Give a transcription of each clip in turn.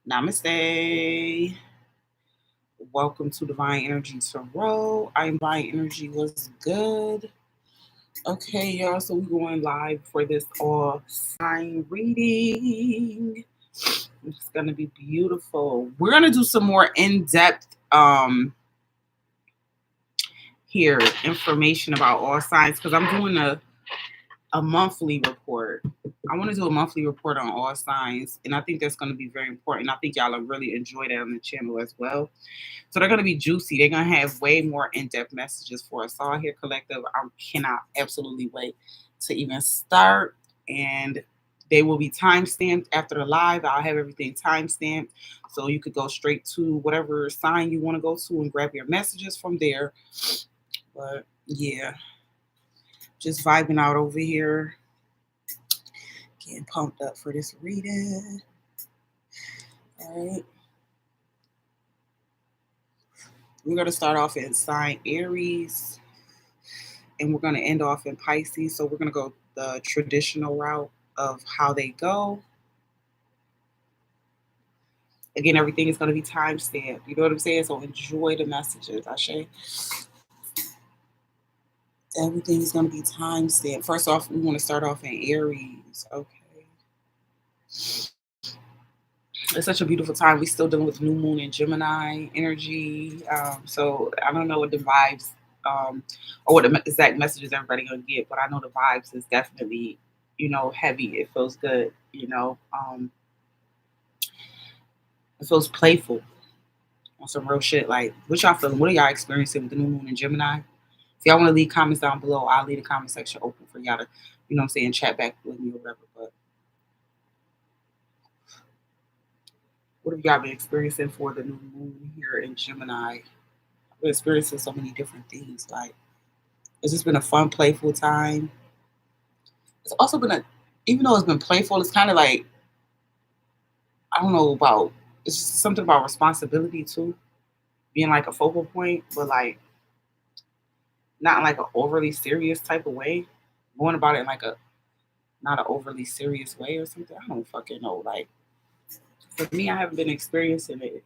Namaste. Welcome to Divine Energy Tarot. I'm Divine Energy. What's good? Okay, y'all. So we're going live for this all sign reading. It's gonna be beautiful. We're gonna do some more in-depth here information about all signs because I'm doing a monthly report. I want to do a monthly report on all signs, and I think that's going to be very important. I think y'all will really enjoy that on the channel as well. So they're going to be juicy. They're going to have way more in-depth messages for us all here, collective. I cannot absolutely wait to even start, and they will be time-stamped after the live. I'll have everything time-stamped, so you could go straight to whatever sign you want to go to and grab your messages from there. But yeah, just vibing out over here. Getting pumped up for this reading. All right. We're going to start off in sign Aries. And we're going to end off in Pisces. So we're going to go the traditional route of how they go. Again, everything is going to be time-stamped. You know what I'm saying? So enjoy the messages, Ashe. Everything is going to be time-stamped. First off, we want to start off in Aries. Okay. It's such a beautiful time. We're still dealing with new moon and Gemini energy. So I don't know what the vibes or what the exact messages everybody going to get, but I know the vibes is definitely, heavy. It feels good, it feels playful on some real shit. Like, what y'all feeling? What are y'all experiencing with the new moon and Gemini? If y'all want to leave comments down below, I'll leave the comment section open for y'all to, chat back with me or whatever. But what have y'all been experiencing for the new moon here in Gemini? I've been experiencing so many different things. Like, it's just been a fun, playful time. It's also been even though it's been playful, it's kind of like, I don't know about, it's just something about responsibility too. Being like a focal point, but like, not in like an overly serious type of way. Going about it in like not an overly serious way or something. I don't fucking know. Like, for me, I haven't been experiencing it.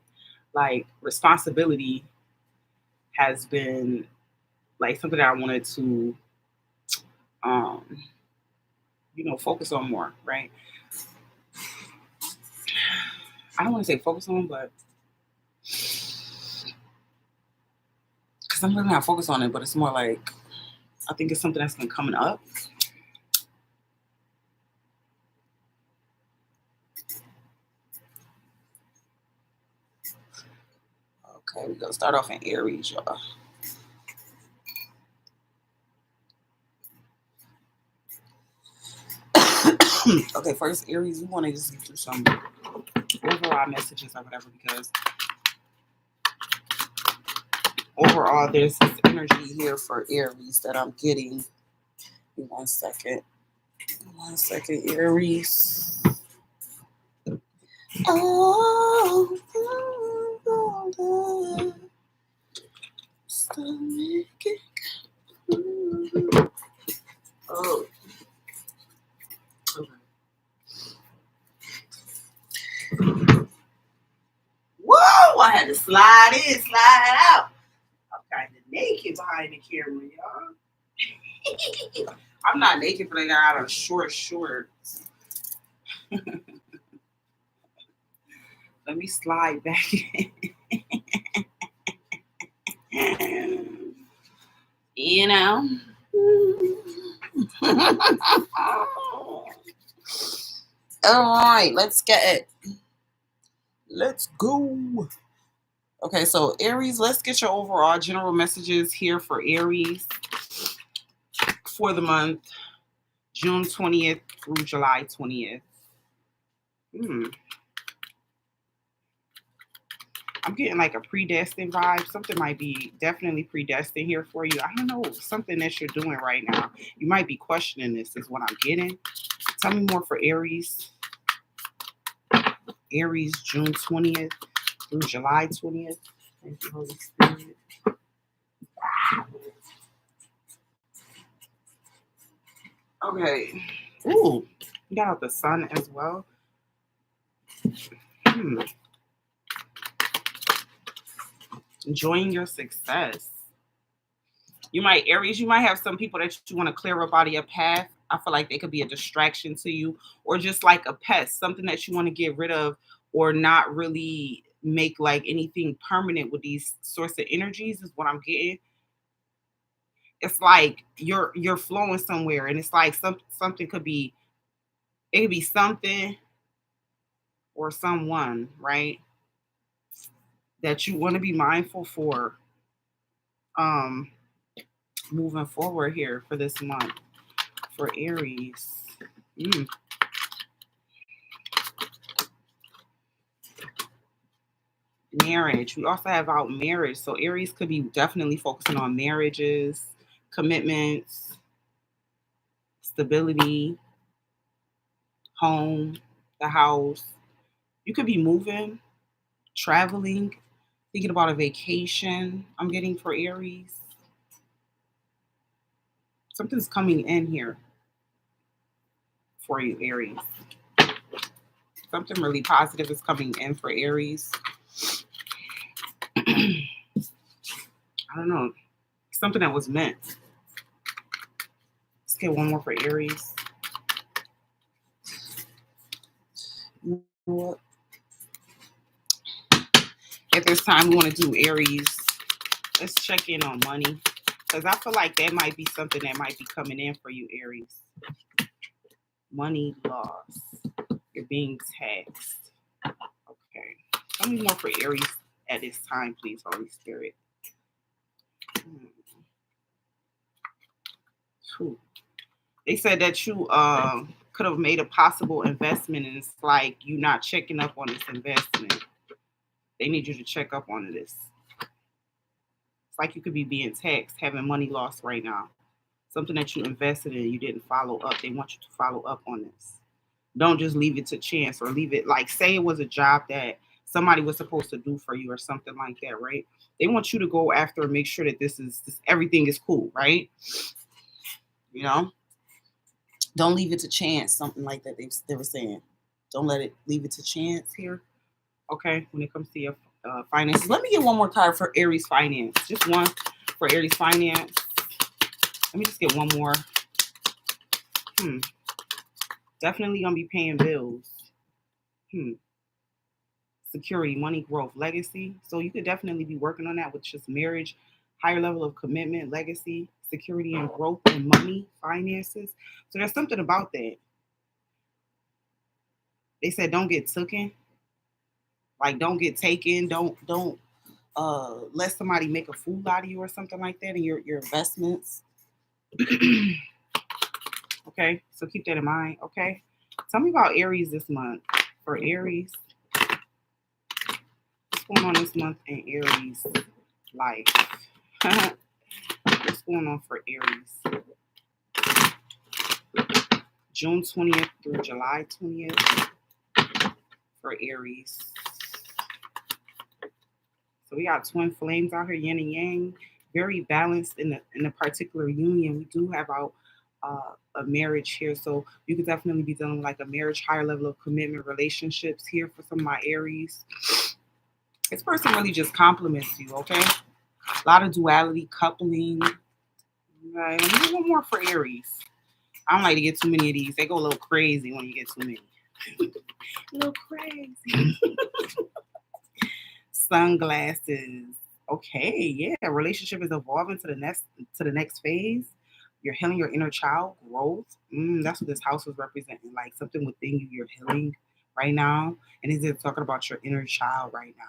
Like, responsibility has been like something that I wanted to, focus on more, right? I don't want to say focus on, but because I'm really not focused on it, but it's more like, I think it's something that's been coming up. Okay, we're gonna start off in Aries, y'all. Okay, first Aries, we want to just get through some overall messages or whatever, because overall there's this energy here for Aries that I'm getting. Give me 1 second. 1 second, Aries. Oh, oh. Whoa! I had to slide in, slide out. I'm kind of naked behind the camera, y'all. I'm not naked, but I got a short shorts. Let me slide back in. All right, let's get it. Let's go. Okay, so Aries, let's get your overall general messages here for Aries for the month June 20th through July 20th. I'm getting like a predestined vibe. Something might be definitely predestined here for you. I don't know, something that you're doing right now. You might be questioning this is what I'm getting. Tell me more for Aries. Aries, June 20th through July 20th. Thank you, Holy Spirit. Okay. Ooh, you got out the sun as well. Enjoying your success. Aries, you might have some people that you want to clear up out of your path. I feel like they could be a distraction to you, or just like a pest, something that you want to get rid of, or not really make like anything permanent with these sorts of energies, is what I'm getting. It's like you're flowing somewhere, and it's like something could be, it could be something or someone, right? That you want to be mindful for um moving forward here for this month for Aries. Mm. Marriage. We also have out marriage. So Aries could be definitely focusing on marriages, commitments, stability, home, the house. You could be moving, traveling, thinking about a vacation. I'm getting for Aries. Something's coming in here for you, Aries. Something really positive is coming in for Aries. I don't know. Something that was meant. Let's get one more for Aries. You know what? At this time, we want to do Aries. Let's check in on money, because I feel like that might be something that might be coming in for you, Aries. Money loss. You're being taxed. Okay. Tell me more for Aries at this time, please, Holy Spirit. They said that you could have made a possible investment, and it's like you not checking up on this investment. They need you to check up on this. It's like you could be being taxed, having money loss right now. Something that you invested in, you didn't follow up. They want you to follow up on this. Don't just leave it to chance, or leave it like, say it was a job that somebody was supposed to do for you or something like that, right? They want you to go after and make sure that everything is cool, right? You know, don't leave it to chance. Something like that they were saying. Don't leave it to chance here. Okay, when it comes to your finances, let me get one more card for Aries finance. Just one for Aries finance. Let me just get one more. Definitely gonna be paying bills. Security, money, growth, legacy. So you could definitely be working on that with just marriage, higher level of commitment, legacy, security, and growth, and money, finances. So there's something about that. They said don't get taken. Like, don't get taken. Don't let somebody make a fool out of you or something like that in your investments. Okay, so keep that in mind. Okay, tell me about Aries this month. For Aries, what's going on this month in Aries life? What's going on for Aries? June 20th through July 20th for Aries. So we got twin flames out here, yin and yang, very balanced in a particular union. We do have out a marriage here, so you could definitely be dealing with like a marriage, higher level of commitment, relationships here for some of my Aries. This person really just compliments you, okay? A lot of duality, coupling. Right. Let me get one more for Aries. I don't like to get too many of these. They go a little crazy when you get too many. A little crazy. Sunglasses. Okay, yeah. Relationship is evolving to the next phase. You're healing your inner child, growth. That's what this house was representing. Like something within you, you're healing right now. And is it talking about your inner child right now?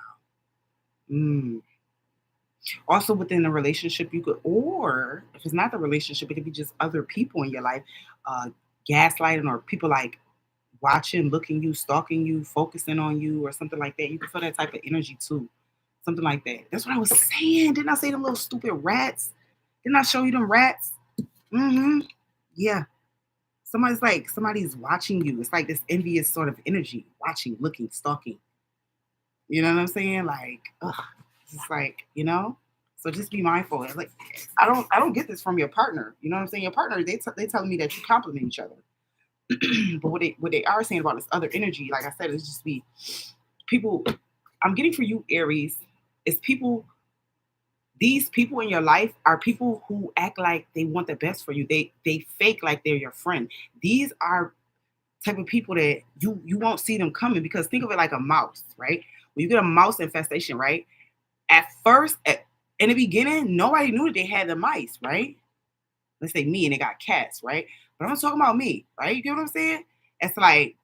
Also within a relationship, you could, or if it's not the relationship, it could be just other people in your life, gaslighting, or people like watching, looking you, stalking you, focusing on you, or something like that. You can feel that type of energy too. Something like that. That's what I was saying. Didn't I say them little stupid rats? Didn't I show you them rats? Yeah. Somebody's watching you. It's like this envious sort of energy, watching, looking, stalking. You know what I'm saying? Like, it's like, So just be mindful. Like, I don't get this from your partner. You know what I'm saying? Your partner, they telling me that you compliment each other. But what they are saying about this other energy, like I said, is just be people. I'm getting for you, Aries, is people These people in your life are people who act like they want the best for you. They fake like they're your friend. These are type of people that you won't see them coming, because think of it like a mouse, right? When you get a mouse infestation, right? At first, in the beginning, nobody knew that they had the mice, right? Let's say me and they got cats, right? But I'm talking about me, right? You get what I'm saying? It's like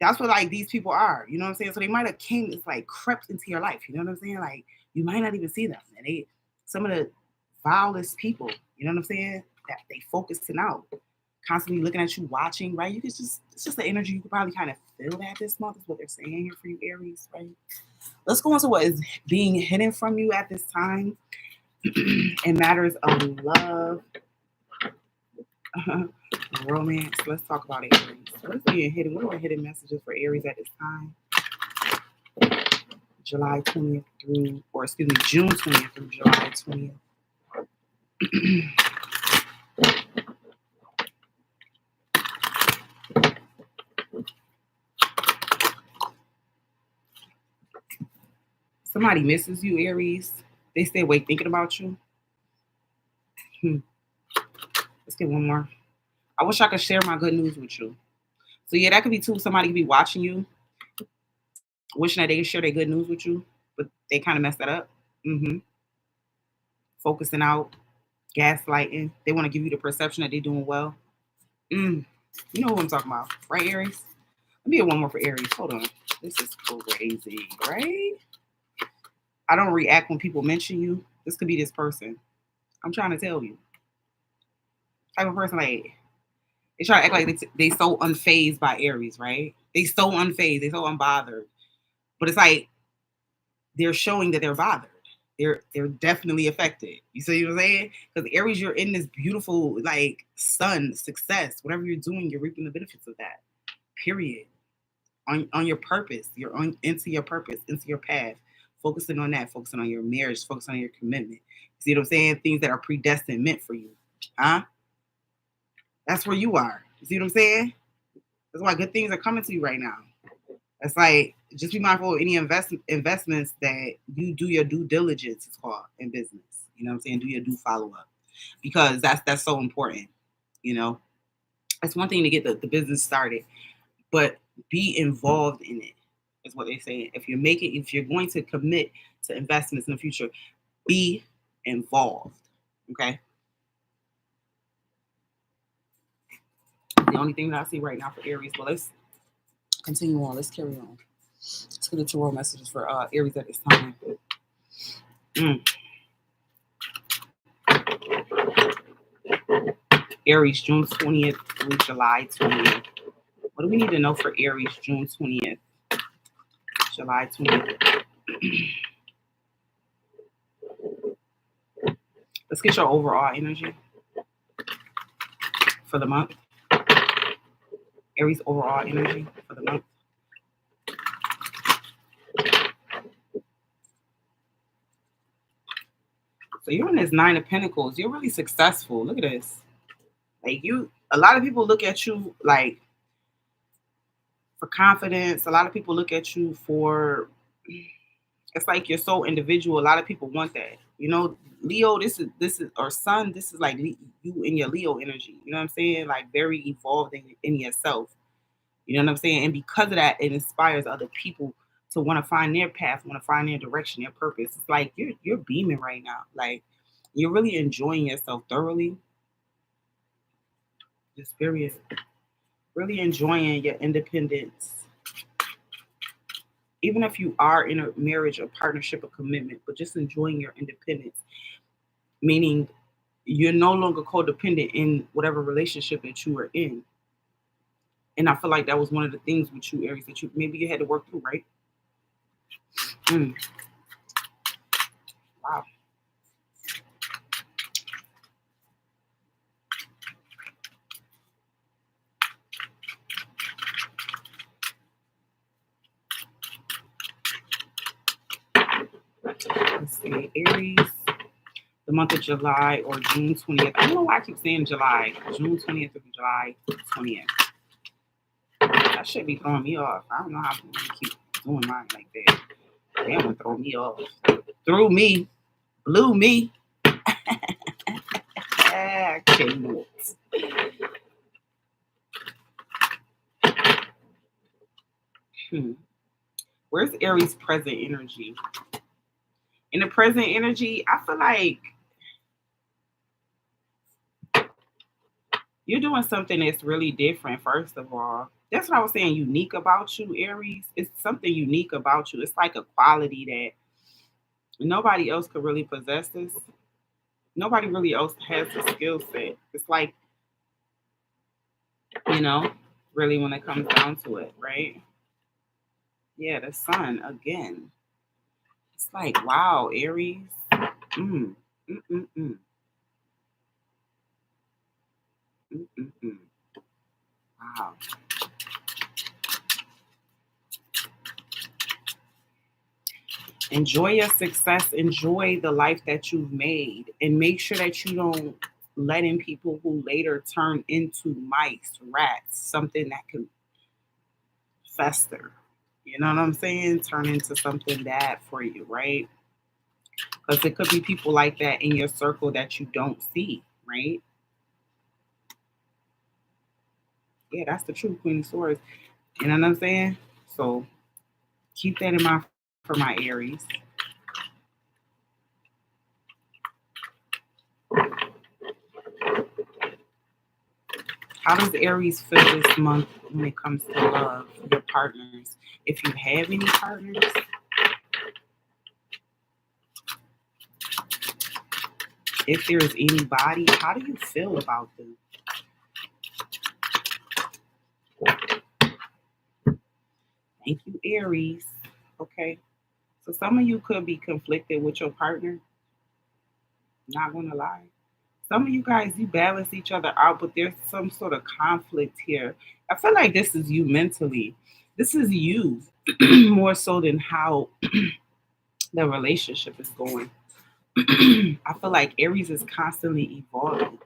that's what like these people are, you know what I'm saying? So they might have came, it's like crept into your life, you know what I'm saying? Like you might not even see them. And they some of the vilest people, you know what I'm saying? That they focusing out, constantly looking at you, watching, right? You could just it's just the energy you could probably kind of feel that this month is what they're saying here for you, Aries, right? Let's go into what is being hidden from you at this time in matters of love, romance. Let's talk about Aries. What's being hidden? What are the hidden messages for Aries at this time? July 20th through, or excuse me, June 20th through July 20th. Somebody misses you, Aries. They stay awake thinking about you. Let's get one more. I wish I could share my good news with you. So yeah, that could be too. Somebody could be watching you, wishing that they could share their good news with you, but they kind of messed that up. Mm-hmm. Focusing out, gaslighting. They want to give you the perception that they're doing well. You know what I'm talking about, right, Aries? Let me get one more for Aries. Hold on. This is crazy, right? I don't react when people mention you. This could be this person. I'm trying to tell you. Type of person like they try to act like they so unfazed by Aries, right? They so unfazed, they so unbothered. But it's like they're showing that they're bothered. They're definitely affected. You see what I'm saying? Because Aries, you're in this beautiful like sun, success. Whatever you're doing, you're reaping the benefits of that. Period. On your purpose. You're on into your purpose, into your path. Focusing on that, focusing on your marriage, focusing on your commitment. See what I'm saying? Things that are predestined meant for you. Huh? That's where you are. You see what I'm saying? That's why good things are coming to you right now. It's like just be mindful of any investments that you do your due diligence, it's called, in business. You know what I'm saying? Do your due follow up, because that's so important. You know, it's one thing to get the business started, but be involved in it. Is what they say. If you're going to commit to investments in the future, be involved. Okay. The only thing that I see right now for Aries, but let's continue on. Let's carry on. Let's get into tarot messages for Aries at this time. Aries, June 20th through July 20th. What do we need to know for Aries, June 20th, July 20th? Let's get your overall energy for the month. Aries overall energy for the month. So you're in this Nine of Pentacles. You're really successful. Look at this. Like a lot of people look at you like for confidence. A lot of people look at you for, it's like you're so individual. A lot of people want that. You know, Leo, this is or Sun, this is like you in your Leo energy. You know what I'm saying? Like very evolved in yourself. You know what I'm saying? And because of that, it inspires other people to want to find their path, want to find their direction, their purpose. It's like you're beaming right now. Like you're really enjoying yourself thoroughly. Just period. Really enjoying your independence. Even if you are in a marriage, a partnership, a commitment, but just enjoying your independence, meaning you're no longer codependent in whatever relationship that you are in. And I feel like that was one of the things with you, Aries, that you had to work through, right? Wow. Let's see, Aries, the month of July or June 20th. I don't know why I keep saying July. June 20th through July 20th. That should be throwing me off. I don't know how people keep doing mine like that. They want to throw me off. Through me. Blew me. I cannot. Where's Aries present energy? In the present energy, I feel like you're doing something that's really different, first of all. That's what I was saying, unique about you, Aries. It's something unique about you. It's like a quality that nobody else could really possess this. Nobody really else has the skill set. It's like, you know, really when it comes down to it, right? Yeah, the sun again. It's like, wow, Aries. Mm, mm, mm, mm, mm, mm, mm. Wow. Enjoy your success. Enjoy the life that you've made, and make sure that you don't let in people who later turn into mice, rats, something that can fester. You know what I'm saying? Turn into something bad for you, right? Because it could be people like that in your circle that you don't see, right? Yeah, that's the true Queen of Swords. You know what I'm saying? So keep that in mind for my Aries. How does Aries feel this month when it comes to love, your partners? If you have any partners, if there is anybody, how do you feel about them? Thank you, Aries. Okay. So some of you could be conflicted with your partner. Not gonna lie. Some of you guys, you balance each other out, but there's some sort of conflict here. I feel like this is you mentally. This is you more so than how the relationship is going. I feel like Aries is constantly evolving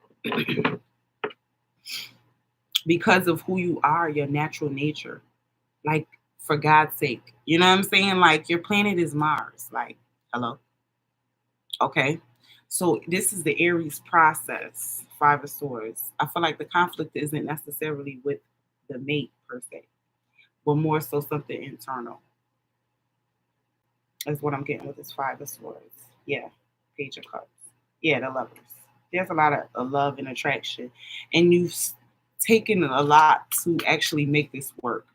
because of who you are, your natural nature. Like, for God's sake, you know what I'm saying? Like, your planet is Mars. Like, hello. Okay. So this is the Aries process, Five of Swords. I feel like the conflict isn't necessarily with the mate per se, but more so something internal. Is what I'm getting with this Five of Swords. Yeah, Page of Cups. Yeah, the lovers. There's a lot of love and attraction, and you've taken a lot to actually make this work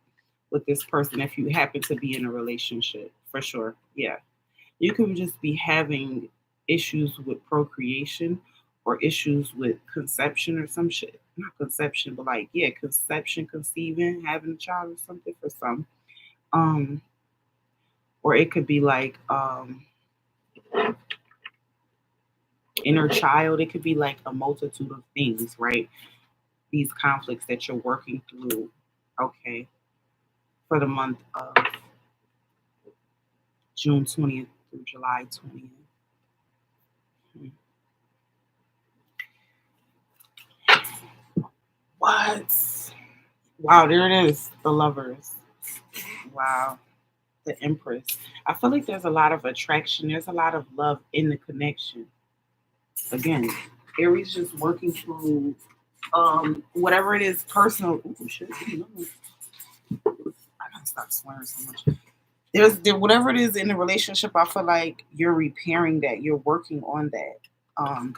with this person if you happen to be in a relationship, for sure. Yeah. You could just be having issues with procreation or issues with conception or some shit. Not conception, but like, yeah, conception, conceiving, having a child or something for some. Um, or it could be like inner child. It could be like a multitude of things, right? These conflicts that you're working through, okay, for the month of June 20th through July 20th. What? Wow, there it is. The lovers. Wow. The Empress. I feel like there's a lot of attraction. There's a lot of love in the connection. Again, Aries just working through whatever it is personal. Ooh, shit. I gotta stop swearing so much. Whatever it is in the relationship, I feel like you're repairing that. You're working on that. Um,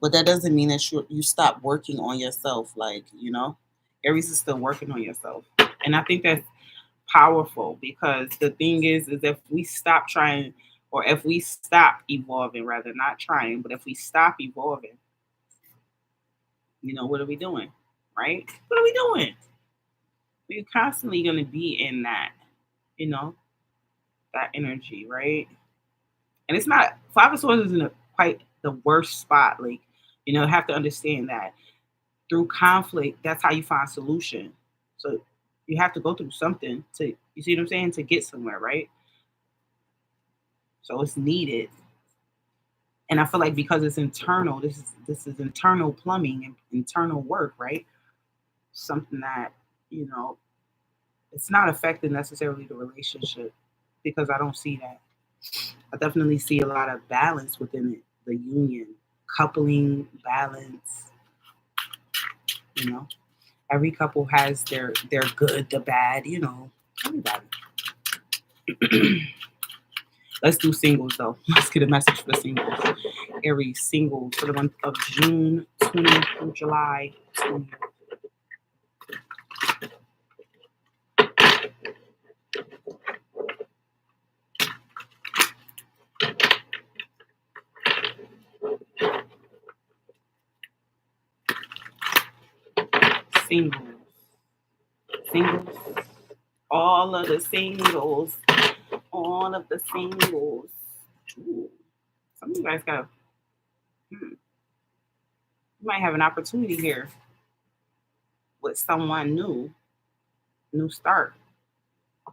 but that doesn't mean that you stop working on yourself. Like, Aries is still working on yourself. And I think that's powerful because the thing is if we stop trying, or if we stop evolving, rather, not trying, but if we stop evolving, what are we doing? Right? What are we doing? We're constantly going to be in that, you know, that energy, right? And it's not, Five of Swords isn't quite the worst spot. Like, have to understand that through conflict, that's how you find solution. So you have to go through something to, you see what I'm saying, to get somewhere, right? So it's needed. And I feel like because it's internal, this is internal plumbing and internal work, right? Something that, you know, it's not affecting necessarily the relationship, because I don't see that. I definitely see a lot of balance within it, the union, coupling, balance. You know, every couple has their good, the bad. You know, everybody. Let's do singles though. Let's get a message for singles. Aries singles for the month of June 20th through July 20th. Singles. Singles. All of the singles. All of the singles. Ooh. Some of you guys got you might have an opportunity here with someone new. New start.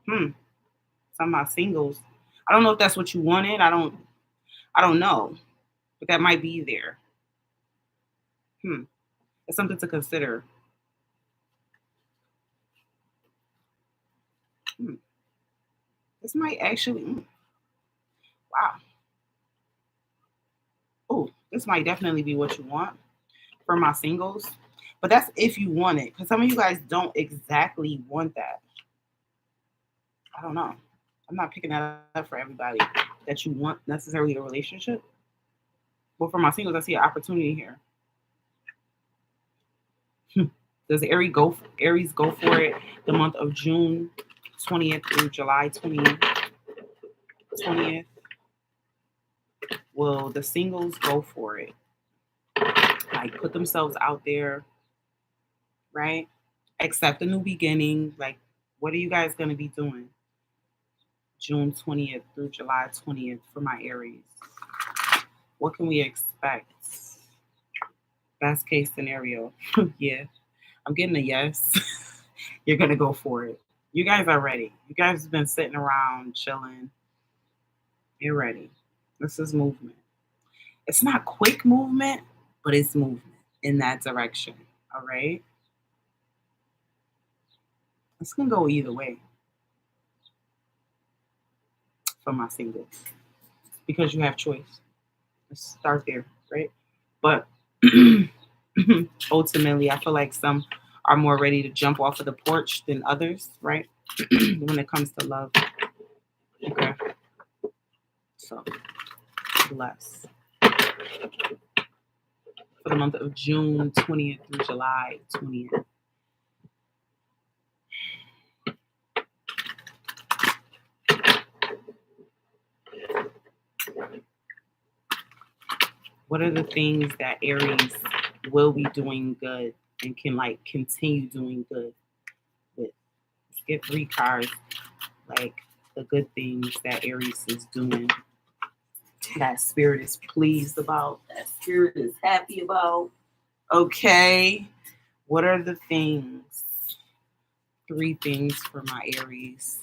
Some of my singles. I don't know if that's what you wanted. I don't know. But that might be there. It's something to consider. This might actually wow. Oh, this might definitely be what you want for my singles. But that's if you want it. Because some of you guys don't exactly want that. I don't know. I'm not picking that up for everybody that you want necessarily a relationship. But for my singles, I see an opportunity here. Does Aries go for it the month of June 20th through July 20th? Will the singles go for it? Like put themselves out there, right? Accept a new beginning. Like, what are you guys going to be doing June 20th through July 20th for my Aries? What can we expect? Best case scenario. Yeah, I'm getting a yes. You're going to go for it. You guys are ready. You guys have been sitting around chilling. You're ready. This is movement. It's not quick movement, but it's movement in that direction. All right. This can go either way for my singles because you have choice. Let's start there, right? But ultimately, I feel like some are more ready to jump off of the porch than others, right? When it comes to love. Okay. So, bless. For the month of June 20th through July 20th. What are the things that Aries will be doing good and can like continue doing good with? Let's get 3 cards, like the good things that Aries is doing, that spirit is pleased about, that spirit is happy about. Okay. What are the things? 3 things for my Aries.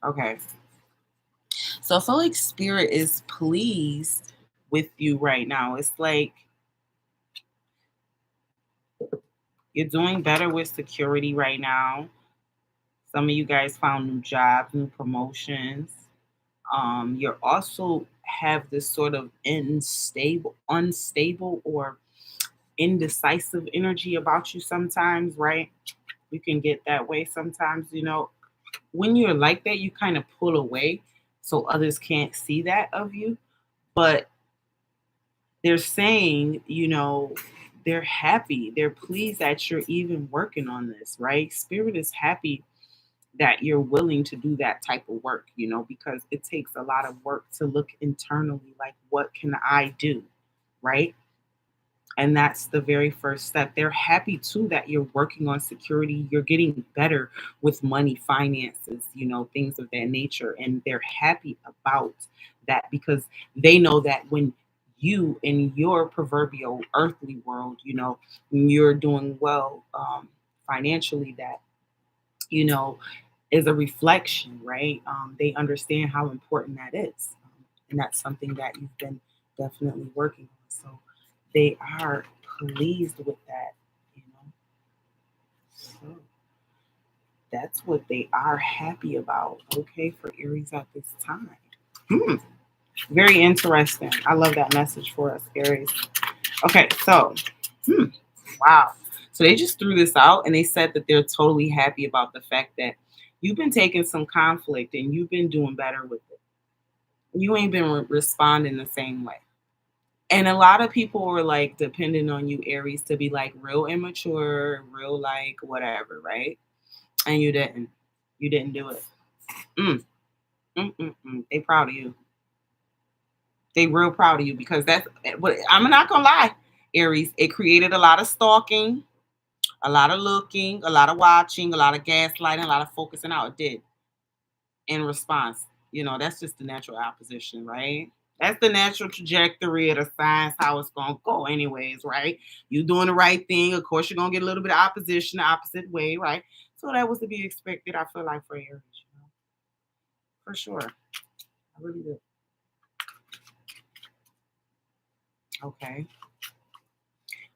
Okay. So I feel like spirit is pleased with you right now. It's like you're doing better with security right now. Some of you guys found new jobs, new promotions. You're also have this sort of unstable, or indecisive energy about you sometimes, right? You can get that way sometimes, when you're like that, you kind of pull away so others can't see that of you. But they're saying, they're happy, they're pleased that you're even working on this, right? Spirit is happy that you're willing to do that type of work, because it takes a lot of work to look internally, like, what can I do, right? And that's the very first step. They're happy too that you're working on security. You're getting better with money, finances, things of that nature. And they're happy about that because they know that when you in your proverbial earthly world, you're doing well financially, that, is a reflection, right? They understand how important that is. And that's something that you've been definitely working on. So they are pleased with that, you know. So that's what they are happy about. Okay, for Aries at this time. Hmm. Very interesting. I love that message for us, Aries. Okay, so hmm, wow. So they just threw this out and they said that they're totally happy about the fact that you've been taking some conflict and you've been doing better with it. You ain't been responding the same way. And a lot of people were like depending on you, Aries, to be like real immature, real like whatever, right? And you didn't. You didn't do it. Mm, They proud of you. They real proud of you because that's what I'm not gonna lie, Aries. It created a lot of stalking, a lot of looking, a lot of watching, a lot of gaslighting, a lot of focusing out. It did in response. That's just the natural opposition, right? That's the natural trajectory of the signs, how it's gonna go, anyways, right? You doing the right thing, of course, you're gonna get a little bit of opposition the opposite way, right? So that was to be expected, I feel like, for Aries, for sure. I really do. Okay.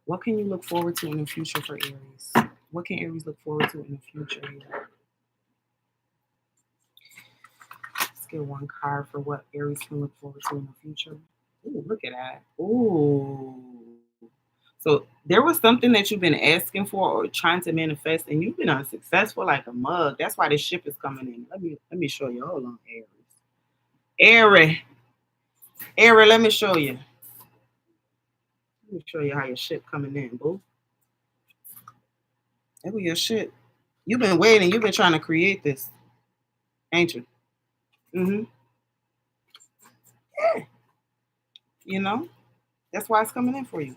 What can you look forward to in the future for Aries? What can Aries look forward to in the future? Let's get one card for what Aries can look forward to in the future. Ooh, look at that. Ooh. So there was something that you've been asking for or trying to manifest, and you've been unsuccessful like a mug. That's why this ship is coming in. Let me show you. Hold on, Aries. Aries, let me show you. Let me show you how your ship coming in, boo. That was your shit. You've been waiting. You've been trying to create this, ain't you? Mm-hmm. Yeah. You know, that's why it's coming in for you.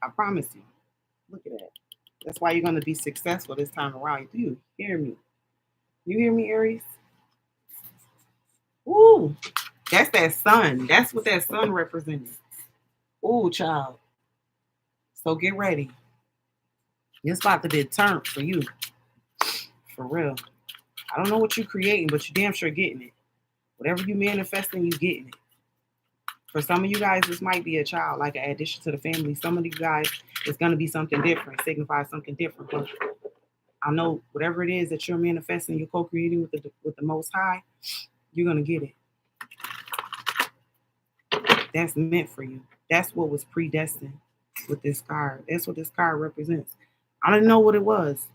I promise you. Look at that. That's why you're going to be successful this time around. Do you hear me? You hear me, Aries? Ooh, that's that sun. That's what that sun represented. Ooh, child. So get ready. It's about to be a turn for you. For real. I don't know what you're creating, but you're damn sure getting it. Whatever you manifesting, you getting it. For some of you guys, this might be a child, like an addition to the family. Some of you guys, it's going to be something different, signify something different. But I know whatever it is that you're manifesting, you're co-creating with the Most High, you're going to get it. That's meant for you. That's what was predestined with this card. That's what this card represents. I didn't know what it was.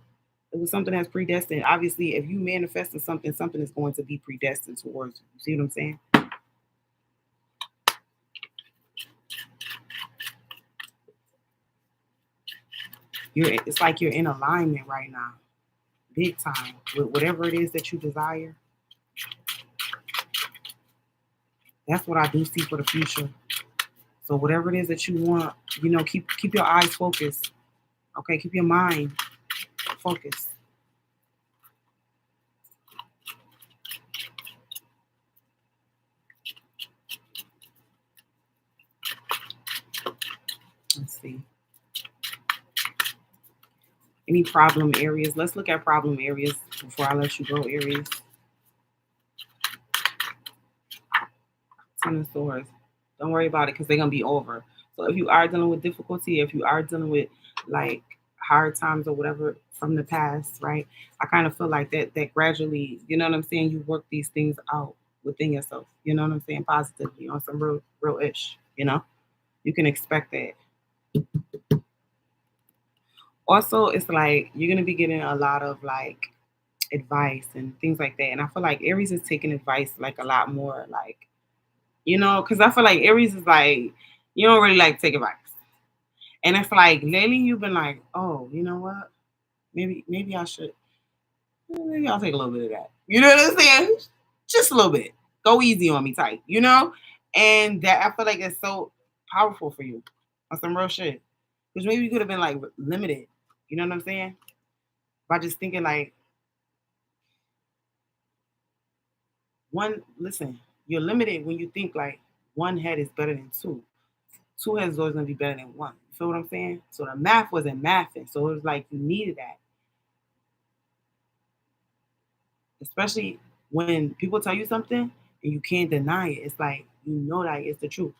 It was something that's predestined. Obviously, if you manifesting something, something is going to be predestined towards you. See what I'm saying? It's like you're in alignment right now, big time, with whatever it is that you desire. That's what I do see for the future. So whatever it is that you want, keep your eyes focused. Okay, keep your mind focused. Let's see. Any problem areas? Let's look at problem areas before I let you go, Aries. Ten of Swords. Don't worry about it because they're gonna be over. So if you are dealing with difficulty, if you are dealing with like hard times or whatever from the past, right? I kind of feel like that gradually, you know what I'm saying? You work these things out within yourself. You know what I'm saying? Positively on some real ish. You can expect that. Also, it's like you're gonna be getting a lot of like advice and things like that. And I feel like Aries is taking advice like a lot more, like, because I feel like Aries is like, you don't really like to take advice. And it's like lately you've been like, oh, you know what? Maybe I should, maybe I'll take a little bit of that. You know what I'm saying? Just a little bit. Go easy on me type, And that I feel like it's so powerful for you on some real shit. Because maybe you could have been like limited. You know what I'm saying? By just thinking like listen, you're limited when you think like one head is better than two. Two heads is always gonna be better than one. You feel what I'm saying? So the math wasn't mathing. So it was like you needed that. Especially when people tell you something and you can't deny it. It's like you know that it's the truth.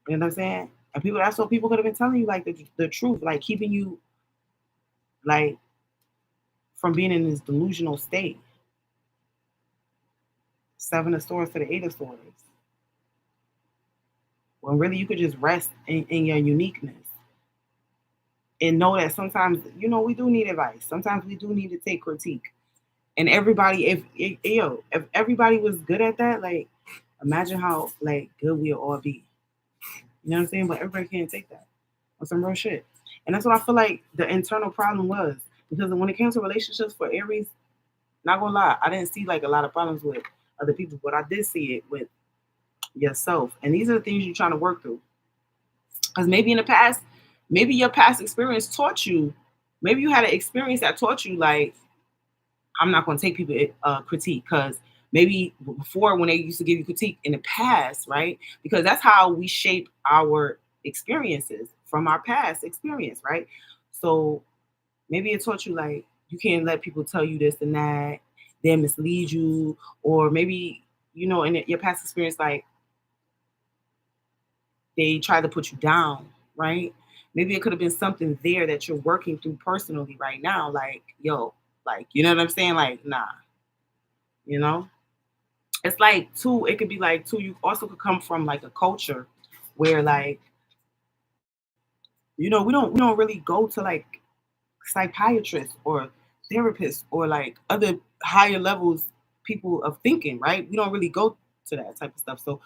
You know what I'm saying? And people, that's what people could have been telling you, like the truth, like keeping you like from being in this delusional state. Seven of Swords to the Eight of Swords. When really you could just rest in your uniqueness and know that sometimes, you know, we do need advice. Sometimes we do need to take critique. And everybody, if everybody was good at that, like imagine how like good we'll all be. You know what I'm saying? But everybody can't take that on some real shit. And that's what I feel like the internal problem was. Because when it came to relationships for Aries, not gonna lie, I didn't see like a lot of problems with other people, but I did see it with yourself. And these are the things you're trying to work through. Because maybe in the past, maybe your past experience taught you, maybe you had an experience that taught you like, I'm not going to take people critique, because maybe before when they used to give you critique in the past, right? Because that's how we shape our experiences from our past experience, right? So maybe it taught you like you can't let people tell you this and that, they mislead you, or maybe you know in your past experience like they try to put you down, right? Maybe it could have been something there that you're working through personally right now, like yo, like you know what I'm saying, like nah, you know. It's like too, it could be like too, you also could come from like a culture where like, you know, we don't really go to like psychiatrists or therapists or like other higher levels people of thinking, right? We don't really go to that type of stuff. So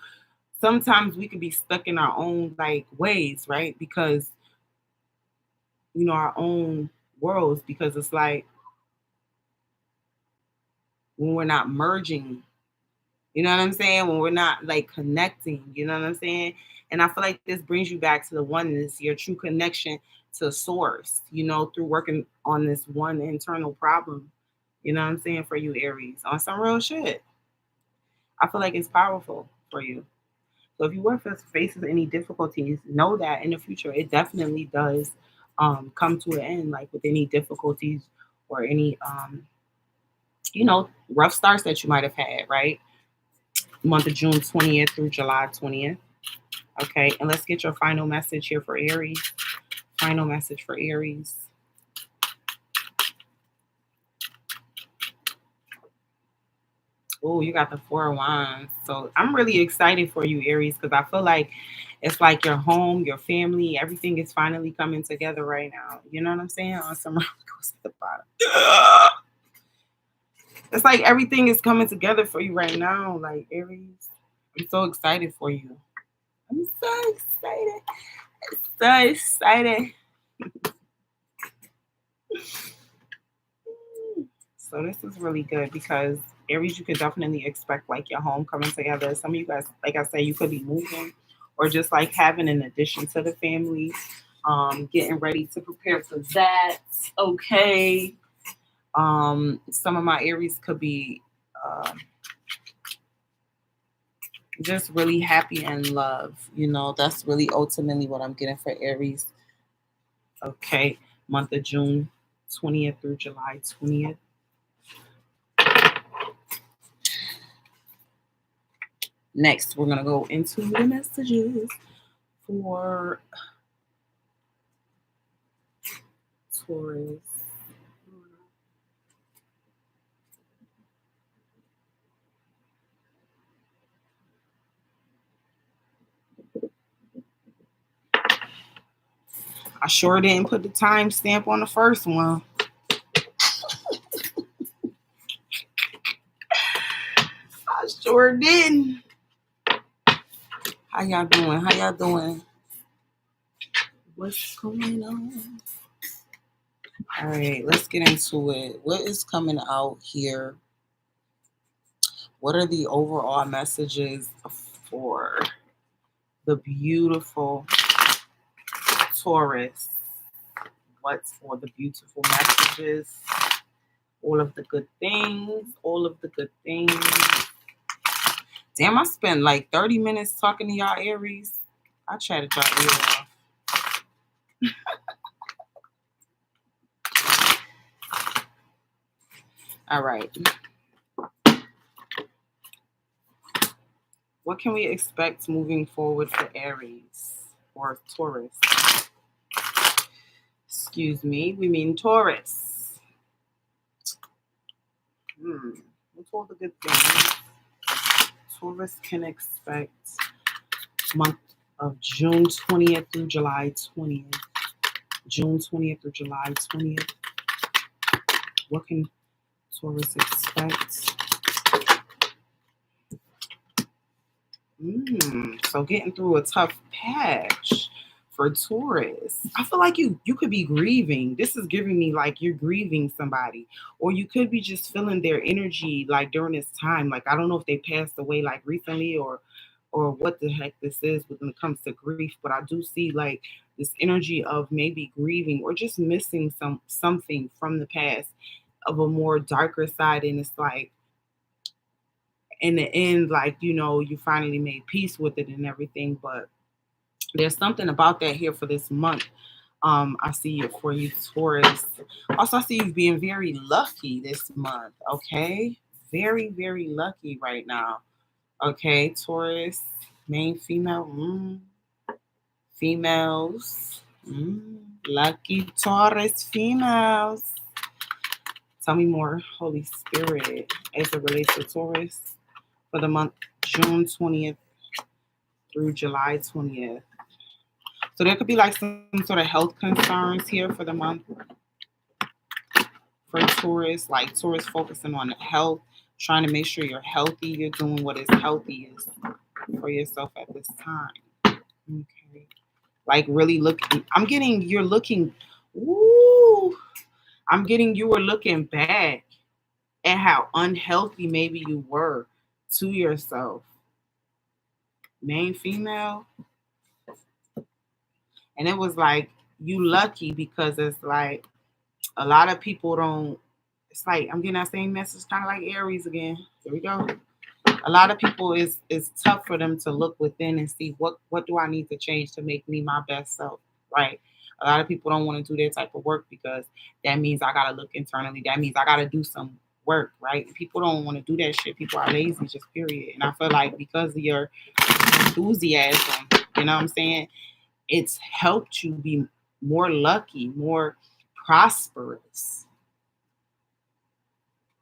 sometimes we could be stuck in our own like ways, right? Because you know, our own worlds, because it's like when we're not merging. You know what I'm saying? When we're not like connecting, you know what I'm saying? And I feel like this brings you back to the oneness, your true connection to source, you know, through working on this one internal problem. You know what I'm saying? For you, Aries, on some real shit. I feel like it's powerful for you. So if you were facing any difficulties, know that in the future it definitely does come to an end, like with any difficulties or any you know, rough starts that you might have had, right? Month of June 20th through July 20th. Okay, and let's get your final message here for Aries. Final message for Aries. Oh, you got the Four of Wands. So I'm really excited for you, Aries, because I feel like it's like your home, your family, everything is finally coming together right now. You know what I'm saying? On some roller coaster at the bottom. It's like everything is coming together for you right now, like Aries. I'm so excited for you. I'm so excited. So excited. So this is really good because Aries, you could definitely expect like your home coming together. Some of you guys, like I said, you could be moving or just like having an addition to the family, getting ready to prepare for that. Okay. Some of my Aries could be just really happy and love. You know, that's really ultimately what I'm getting for Aries. Okay. Month of June 20th through July 20th. Next, we're going to go into the messages for Taurus. I sure didn't put the timestamp on the first one. I sure didn't. How y'all doing? How y'all doing? What's going on? All right, let's get into it. What is coming out here? What are the overall messages for the beautiful Taurus? What's for the beautiful messages? All of the good things. All of the good things. Damn, I spent like 30 minutes talking to y'all Aries. I try to drop you off. All right. What can we expect moving forward for Aries? or Taurus. Excuse me, we mean Taurus. What's all the good things Taurus can expect month of June 20th through July 20th? June 20th through July 20th. What can Taurus expect? So getting through a tough patch for Taurus. I feel like you could be grieving. This is giving me like you're grieving somebody, or you could be just feeling their energy like during this time. Like I don't know if they passed away like recently or what the heck this is when it comes to grief, but I do see like this energy of maybe grieving or just missing something from the past of a more darker side, and it's like in the end, like, you know, you finally made peace with it and everything. But there's something about that here for this month. I see it for you, Taurus. Also, I see you being very lucky this month. Okay, very, very lucky right now. Okay, Taurus, main female, females, lucky Taurus females. Tell me more, Holy Spirit, as it relates to Taurus for the month June 20th through July 20th. So there could be like some sort of health concerns here for the month for Taurus, like Taurus focusing on health, trying to make sure you're healthy, you're doing what is healthiest for yourself at this time. Okay. Like really looking, I'm getting you're looking, ooh, I'm getting you were looking back at how unhealthy maybe you were to yourself. Main female. And it was like you lucky because it's like a lot of people don't. It's like I'm getting that same message, kind of like Aries again. Here we go. A lot of people it's tough for them to look within and see what do I need to change to make me my best self, right? A lot of people don't want to do that type of work because that means I gotta look internally. That means I gotta do some work, right? People don't want to do that shit. People are lazy, just period. And I feel like because of your enthusiasm, you know what I'm saying? It's helped you be more lucky, more prosperous.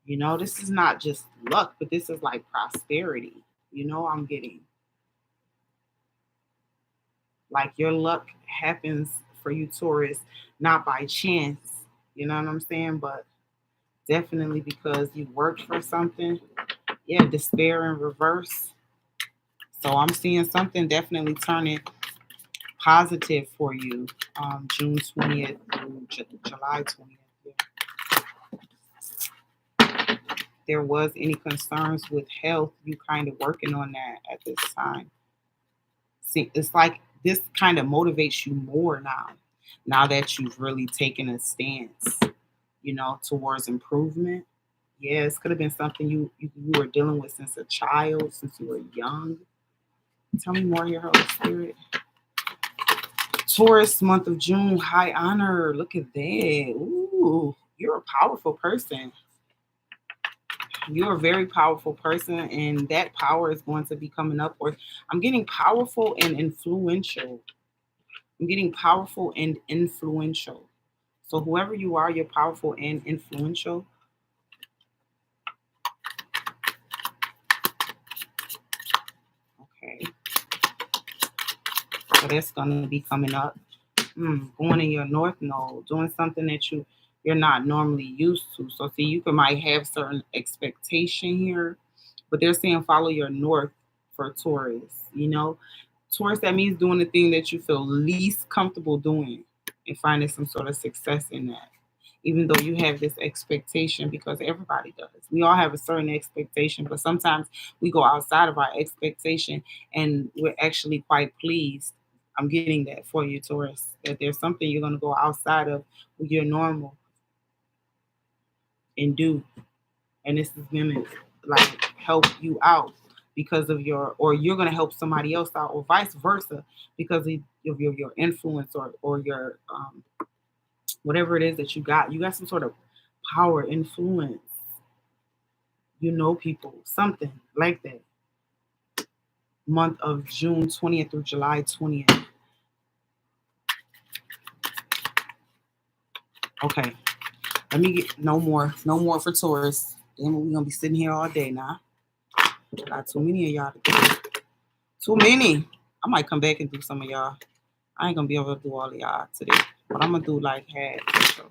You know, this is not just luck, but this is like prosperity. You know, I'm getting like your luck happens for you, Taurus, not by chance. You know what I'm saying? But definitely because you worked for something. Yeah, despair in reverse. So I'm seeing something definitely turning positive for you June 20th through July 20th. There was any concerns with health, you kind of working on that at this time. See, it's like this kind of motivates you more now that you've really taken a stance, you know, towards improvement. Yeah, it could have been something you were dealing with since a child, since you were young. Tell me more here, Holy Spirit. Taurus, month of June, high honor. Look at that. Ooh, you're a powerful person. You're a very powerful person, and that power is going to be coming up. Or I'm getting powerful and influential. I'm getting powerful and influential. So whoever you are, you're powerful and influential. Okay. So that's gonna be coming up. Going in your north node, doing something that you're not normally used to. So see, you might have certain expectation here, but they're saying follow your north for Taurus. You know, Taurus, that means doing the thing that you feel least comfortable doing and finding some sort of success in that. Even though you have this expectation, because everybody does. We all have a certain expectation, but sometimes we go outside of our expectation and we're actually quite pleased. I'm getting that for you, Taurus, that there's something you're going to go outside of your normal and do. And this is going to like help you out because of or you're going to help somebody else out, or vice versa, because of your influence or your whatever it is that you got. You got some sort of power, influence. You know people, something like that. Month of June 20th through July 20th. Okay. Let me get no more for Taurus. Then we're gonna be sitting here all day now. Got too many of y'all today. Too many. I might come back and do some of y'all. I ain't gonna be able to do all of y'all today. But I'm gonna do like half for sure.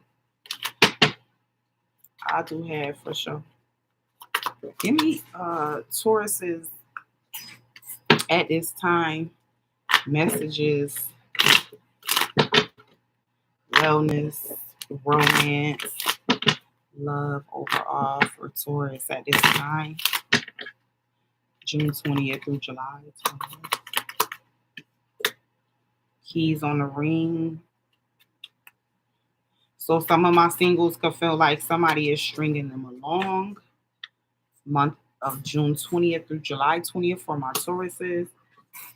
I'll do half for sure. Give me Tauruses at this time. Messages, wellness, romance, love overall for Taurus at this time. June 20th through July 20th. Keys on the ring. So some of my singles could feel like somebody is stringing them along. Month of June 20th through July 20th for my Tauruses.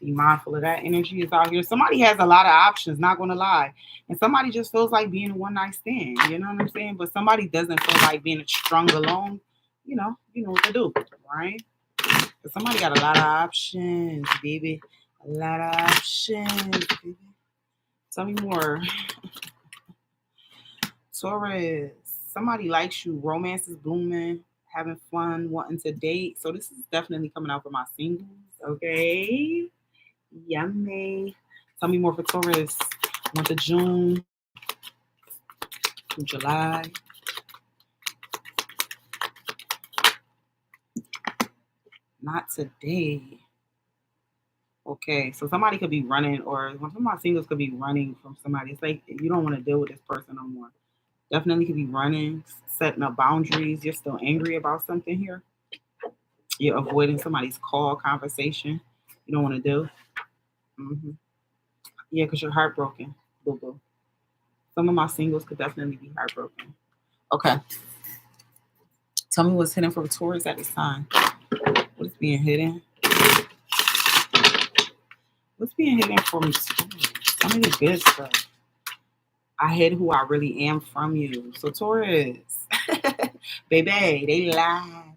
Be mindful of that energy is out here. Somebody has a lot of options, not going to lie. And somebody just feels like being a one-night stand. You know what I'm saying? But somebody doesn't feel like being strung along. You know what to do, right? But somebody got a lot of options, baby. A lot of options, baby. Tell me more. Taurus, somebody likes you. Romance is blooming. Having fun, wanting to date. So this is definitely coming out for my singles, okay? Yummy. Tell me more for Taurus. Month of June through July. Not today. Okay, so somebody could be running, or some of my singles could be running from somebody. It's like you don't want to deal with this person no more. Definitely could be running, setting up boundaries. You're still angry about something here. You're avoiding somebody's call, conversation. You don't want to do. Mm-hmm. Yeah, because you're heartbroken. Boo boo. Some of my singles could definitely be heartbroken. Okay. Tell me what's hidden for Taurus at this time. What's being hidden? What's being hidden for me? Tell me the good stuff. I hid who I really am from you. So Taurus, baby, they lied.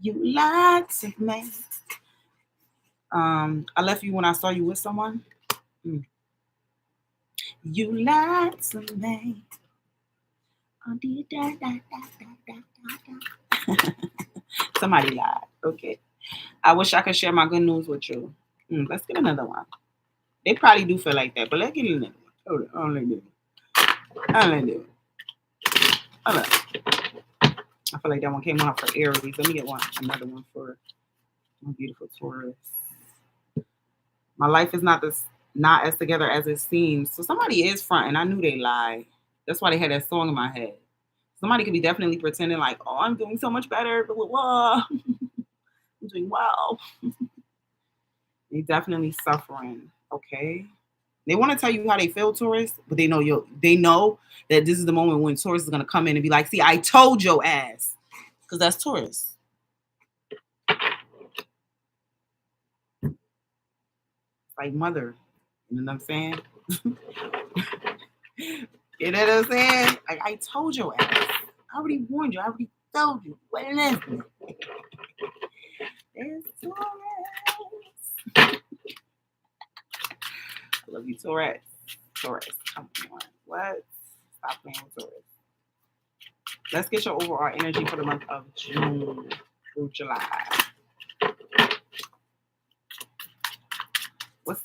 You lied to me. I left you when I saw you with someone. You lied to me. Somebody lied. Okay. I wish I could share my good news with you. Let's get another one. They probably do feel like that, but let's get another one. Hold on. Only do. Hold on. I feel like that one came out for Aries. Let me get another one for my beautiful Taurus. My life is not as together as it seems. So somebody is fronting. I knew they lied. That's why they had that song in my head. Somebody could be definitely pretending like, oh, I'm doing so much better. I'm doing well. They're definitely suffering. Okay. They want to tell you how they feel, Taurus, but they know that this is the moment when Taurus is gonna come in and be like, see, I told your ass. Because that's Taurus. Like mother. You know what I'm saying? You know what I'm saying? Like I told your ass. I already warned you. I already told you. What it is. There's Taurus. I love you, Taurus. Taurus. Come on. What? Stop playing with Taurus. Let's get your overall energy for the month of June through July. What's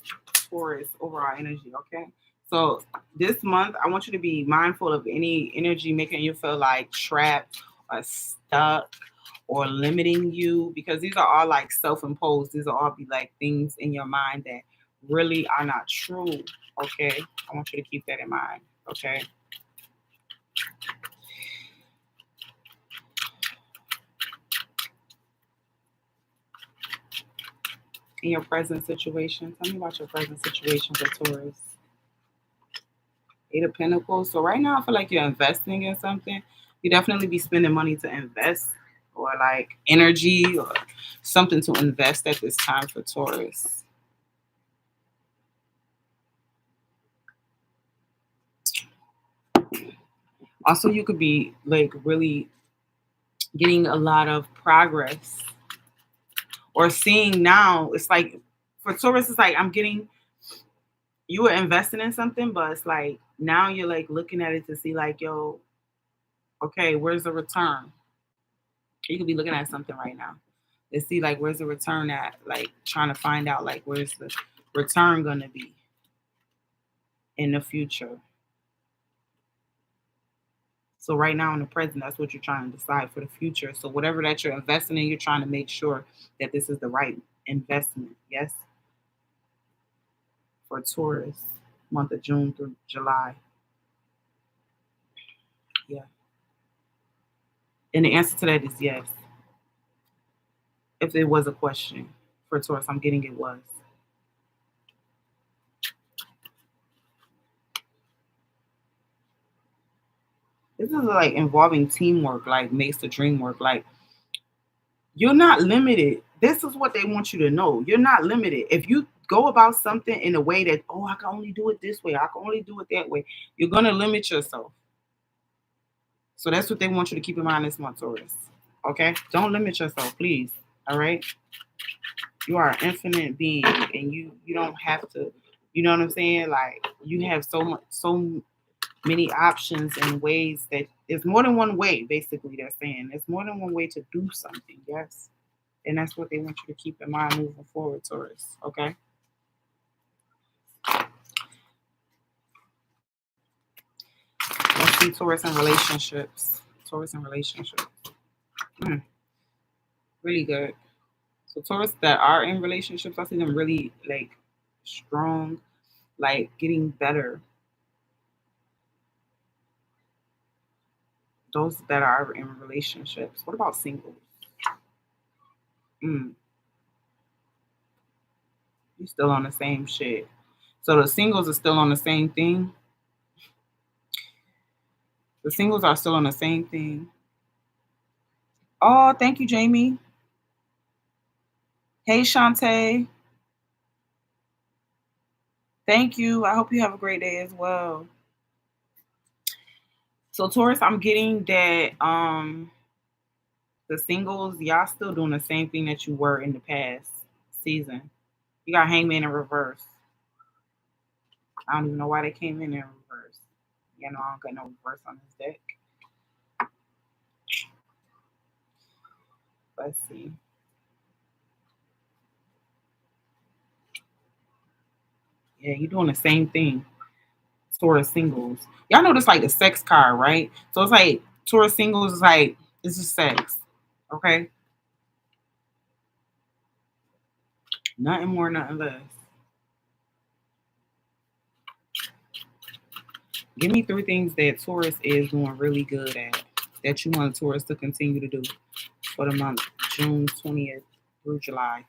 Taurus overall energy? Okay. So this month, I want you to be mindful of any energy making you feel like trapped or stuck or limiting you, because these are all like self-imposed. These are all be like things in your mind that really are not true. Okay. I want you to keep that in mind. Okay. In your present situation, tell me about your present situation for Taurus. Eight of Pentacles. So right now, I feel like you're investing in something. You definitely be spending money to invest, or like energy or something to invest at this time for Taurus. Also, you could be like really getting a lot of progress, or seeing now. It's like for Taurus, it's like I'm getting You were investing in something, but it's like now you're like looking at it to see like, yo, okay, where's the return? You could be looking at something right now to see like where's the return at, like trying to find out like where's the return gonna be in the future. So right now in the present, that's what you're trying to decide for the future. So whatever that you're investing in, you're trying to make sure that this is the right investment. Yes, for Taurus, month of June through July. Yeah, and the answer to that is yes. If it was a question for Taurus, I'm getting it was. This is like involving teamwork, like makes the dream work. Like you're not limited. This is what they want you to know. You're not limited. If you go about something in a way that, oh, I can only do it this way, I can only do it that way, you're gonna limit yourself. So that's what they want you to keep in mind this month, Taurus. Okay? Don't limit yourself, please. All right? You are an infinite being and you don't have to, you know what I'm saying? Like you have so many options and ways that there's more than one way, basically, they're saying. There's more than one way to do something, yes. And that's what they want you to keep in mind moving forward, Taurus. Okay? Let's see Taurus and relationships. Taurus and relationships. Mm, really good. So Taurus that are in relationships, I see them really like strong, like getting better. Those that are in relationships. What about singles? Mm, you still on the same shit. So the singles are still on the same thing. The singles are still on the same thing. Oh, thank you, Jamie. Hey, Shantae. Thank you. I hope you have a great day as well. So Taurus, I'm getting that the singles, y'all still doing the same thing that you were in the past season. You got Hangman in reverse. I don't even know why they came in reverse. You know, I don't got no reverse on this deck. Let's see. Yeah, you're doing the same thing. Taurus singles. Y'all know this like the sex card, right? So it's like Taurus singles is like this is sex. Okay? Nothing more, nothing less. Give me three things that Taurus is doing really good at that you want Taurus to continue to do for the month June 20th through July.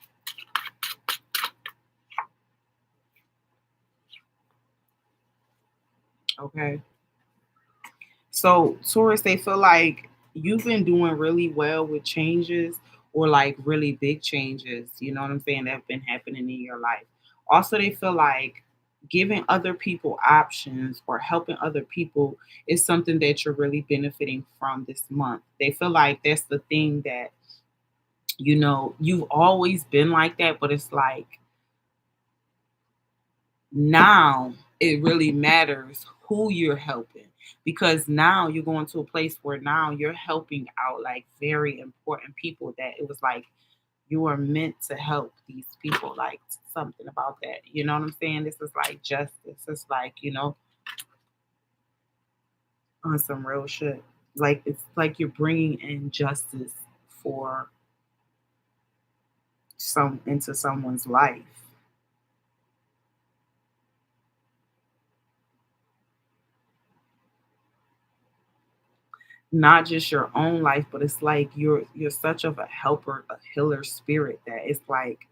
Okay. So Taurus, they feel like you've been doing really well with changes or like really big changes, you know what I'm saying, that have been happening in your life. Also, they feel like giving other people options or helping other people is something that you're really benefiting from this month. They feel like that's the thing that, you know, you've always been like that, but it's like now it really matters who you're helping because now you're going to a place where now you're helping out like very important people that it was like you are meant to help these people, like something about that, you know what I'm saying? This is like justice. It's like, you know, on some real shit, like it's like you're bringing in justice for some into someone's life, not just your own life, but it's like you're such of a helper, a healer spirit that it's like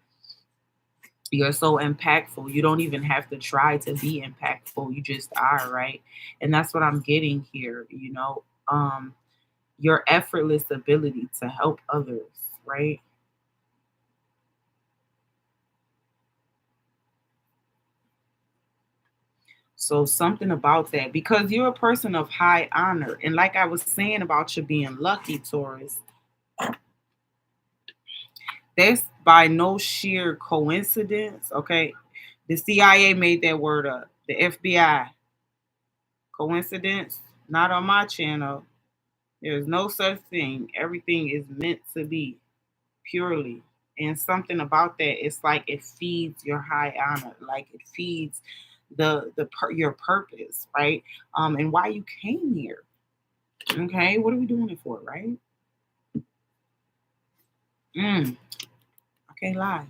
you're so impactful. You don't even have to try to be impactful. You just are, right? And that's what I'm getting here, you know. Your effortless ability to help others, right? So something about that because you're a person of high honor. And like I was saying about you being lucky, Taurus, that's by no sheer coincidence, okay? The CIA made that word up. The FBI. Coincidence? Not on my channel. There's no such thing. Everything is meant to be purely. And something about that, it's like it feeds your high honor. Like it feeds your purpose, right? And why you came here. Okay, what are we doing it for, right? I can't lie.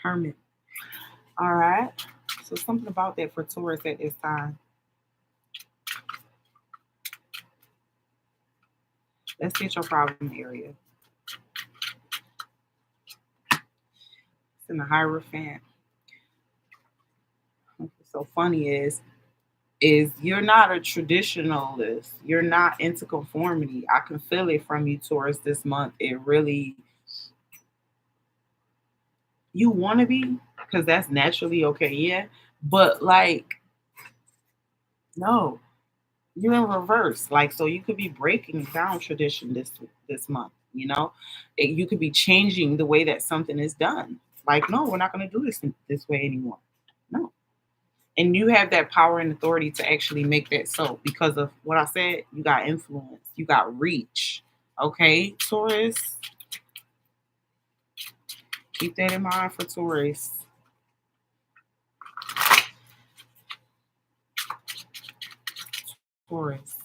Hermit. All right. So something about that for Taurus at this time. Let's get your problem area. It's in the Hierophant. What's so funny is you're not a traditionalist. You're not into conformity. I can feel it from you, Taurus, this month. It really, you want to be, because that's naturally okay, yeah. But like, no, you're in reverse. Like, so you could be breaking down tradition this month. You know, you could be changing the way that something is done. Like, no, we're not going to do this way anymore. No, and you have that power and authority to actually make that so because of what I said. You got influence, you got reach. Okay, Taurus, keep that in mind for Taurus. Taurus.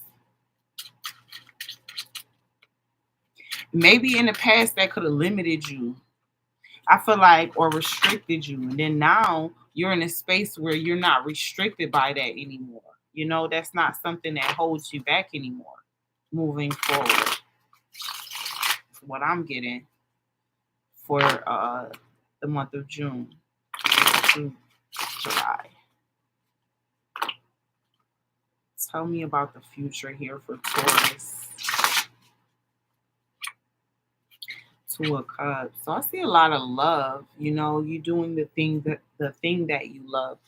Maybe in the past that could have limited you, I feel like, or restricted you. And then now you're in a space where you're not restricted by that anymore. You know, that's not something that holds you back anymore moving forward. That's what I'm getting for the month of June to July. Tell me about the future here for Taurus. Two of Cups. So I see a lot of love. You know, you doing the thing that you love.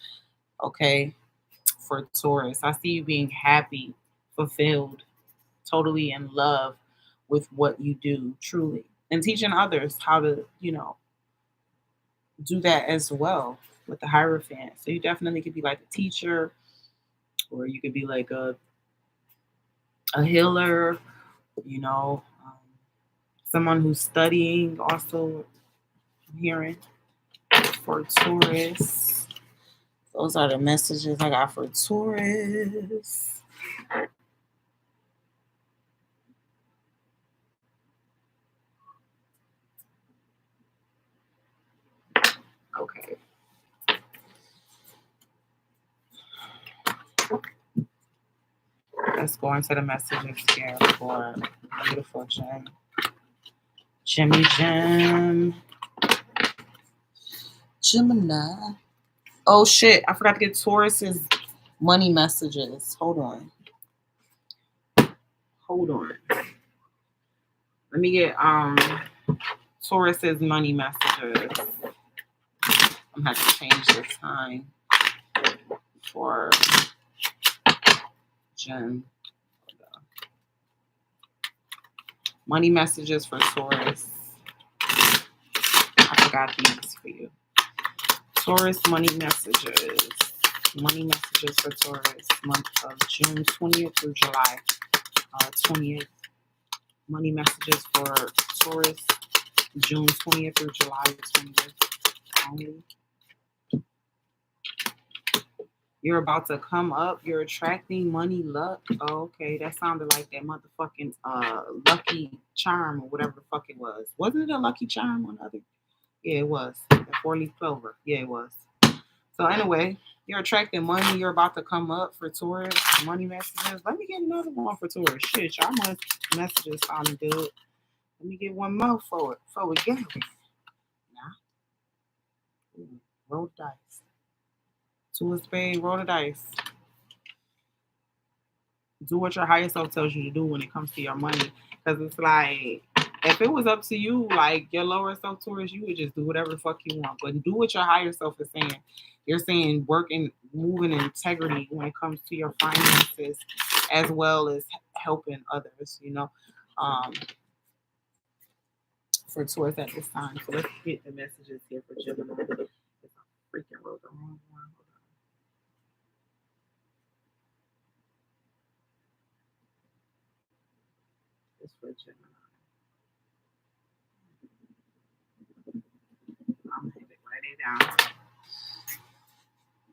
Okay, for Taurus, I see you being happy, fulfilled, totally in love with what you do, truly, and teaching others how to, do that as well with the Hierophant. So you definitely could be like a teacher, or you could be like a healer. You know, someone who's studying. Also, I'm hearing for Taurus. Those are the messages I got for Taurus. Okay. Let's go into the messages here for beautiful Gem. Jimmy Gem. Gemini. Oh shit, I forgot to get Taurus's money messages. Hold on. Let me get Taurus's money messages. I'm gonna have to change the time for Jen. Money messages for Taurus. I forgot these for you. Taurus money messages. Money messages for Taurus. Month of June 20th through July 20th. Money messages for Taurus. June 20th through July 20th. Only. You're about to come up. You're attracting money, luck. Oh, okay, that sounded like that motherfucking Lucky Charm or whatever the fuck it was. Wasn't it a Lucky Charm on the other? Yeah, it was. The 4-leaf clover. Yeah, it was. So anyway, you're attracting money. You're about to come up for Taurus. Money messages. Let me get another one for Taurus. Shit, y'all messages sounding good. Let me get one more for it. Before we get it. Nah. Roll the dice. Two of spades, roll the dice. Do what your higher self tells you to do when it comes to your money. Because it's like, if it was up to you, like your lower self Taurus, you would just do whatever the fuck you want. But do what your higher self is saying. You're saying work and move in integrity when it comes to your finances, as well as helping others, for Taurus at this time. So let's get the messages here for Gemini. freaking wrote the wrong one. It's for Gemini. I'm gonna write it down.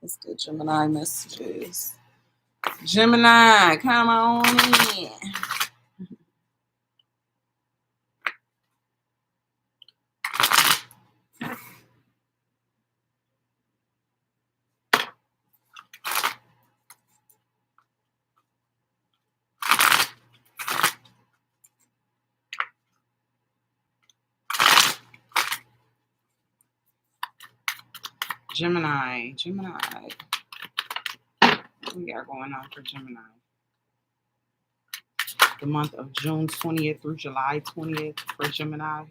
Let's get Gemini messages. Gemini, come on in. Gemini. What we got going on for Gemini? The month of June 20th through July 20th for Gemini.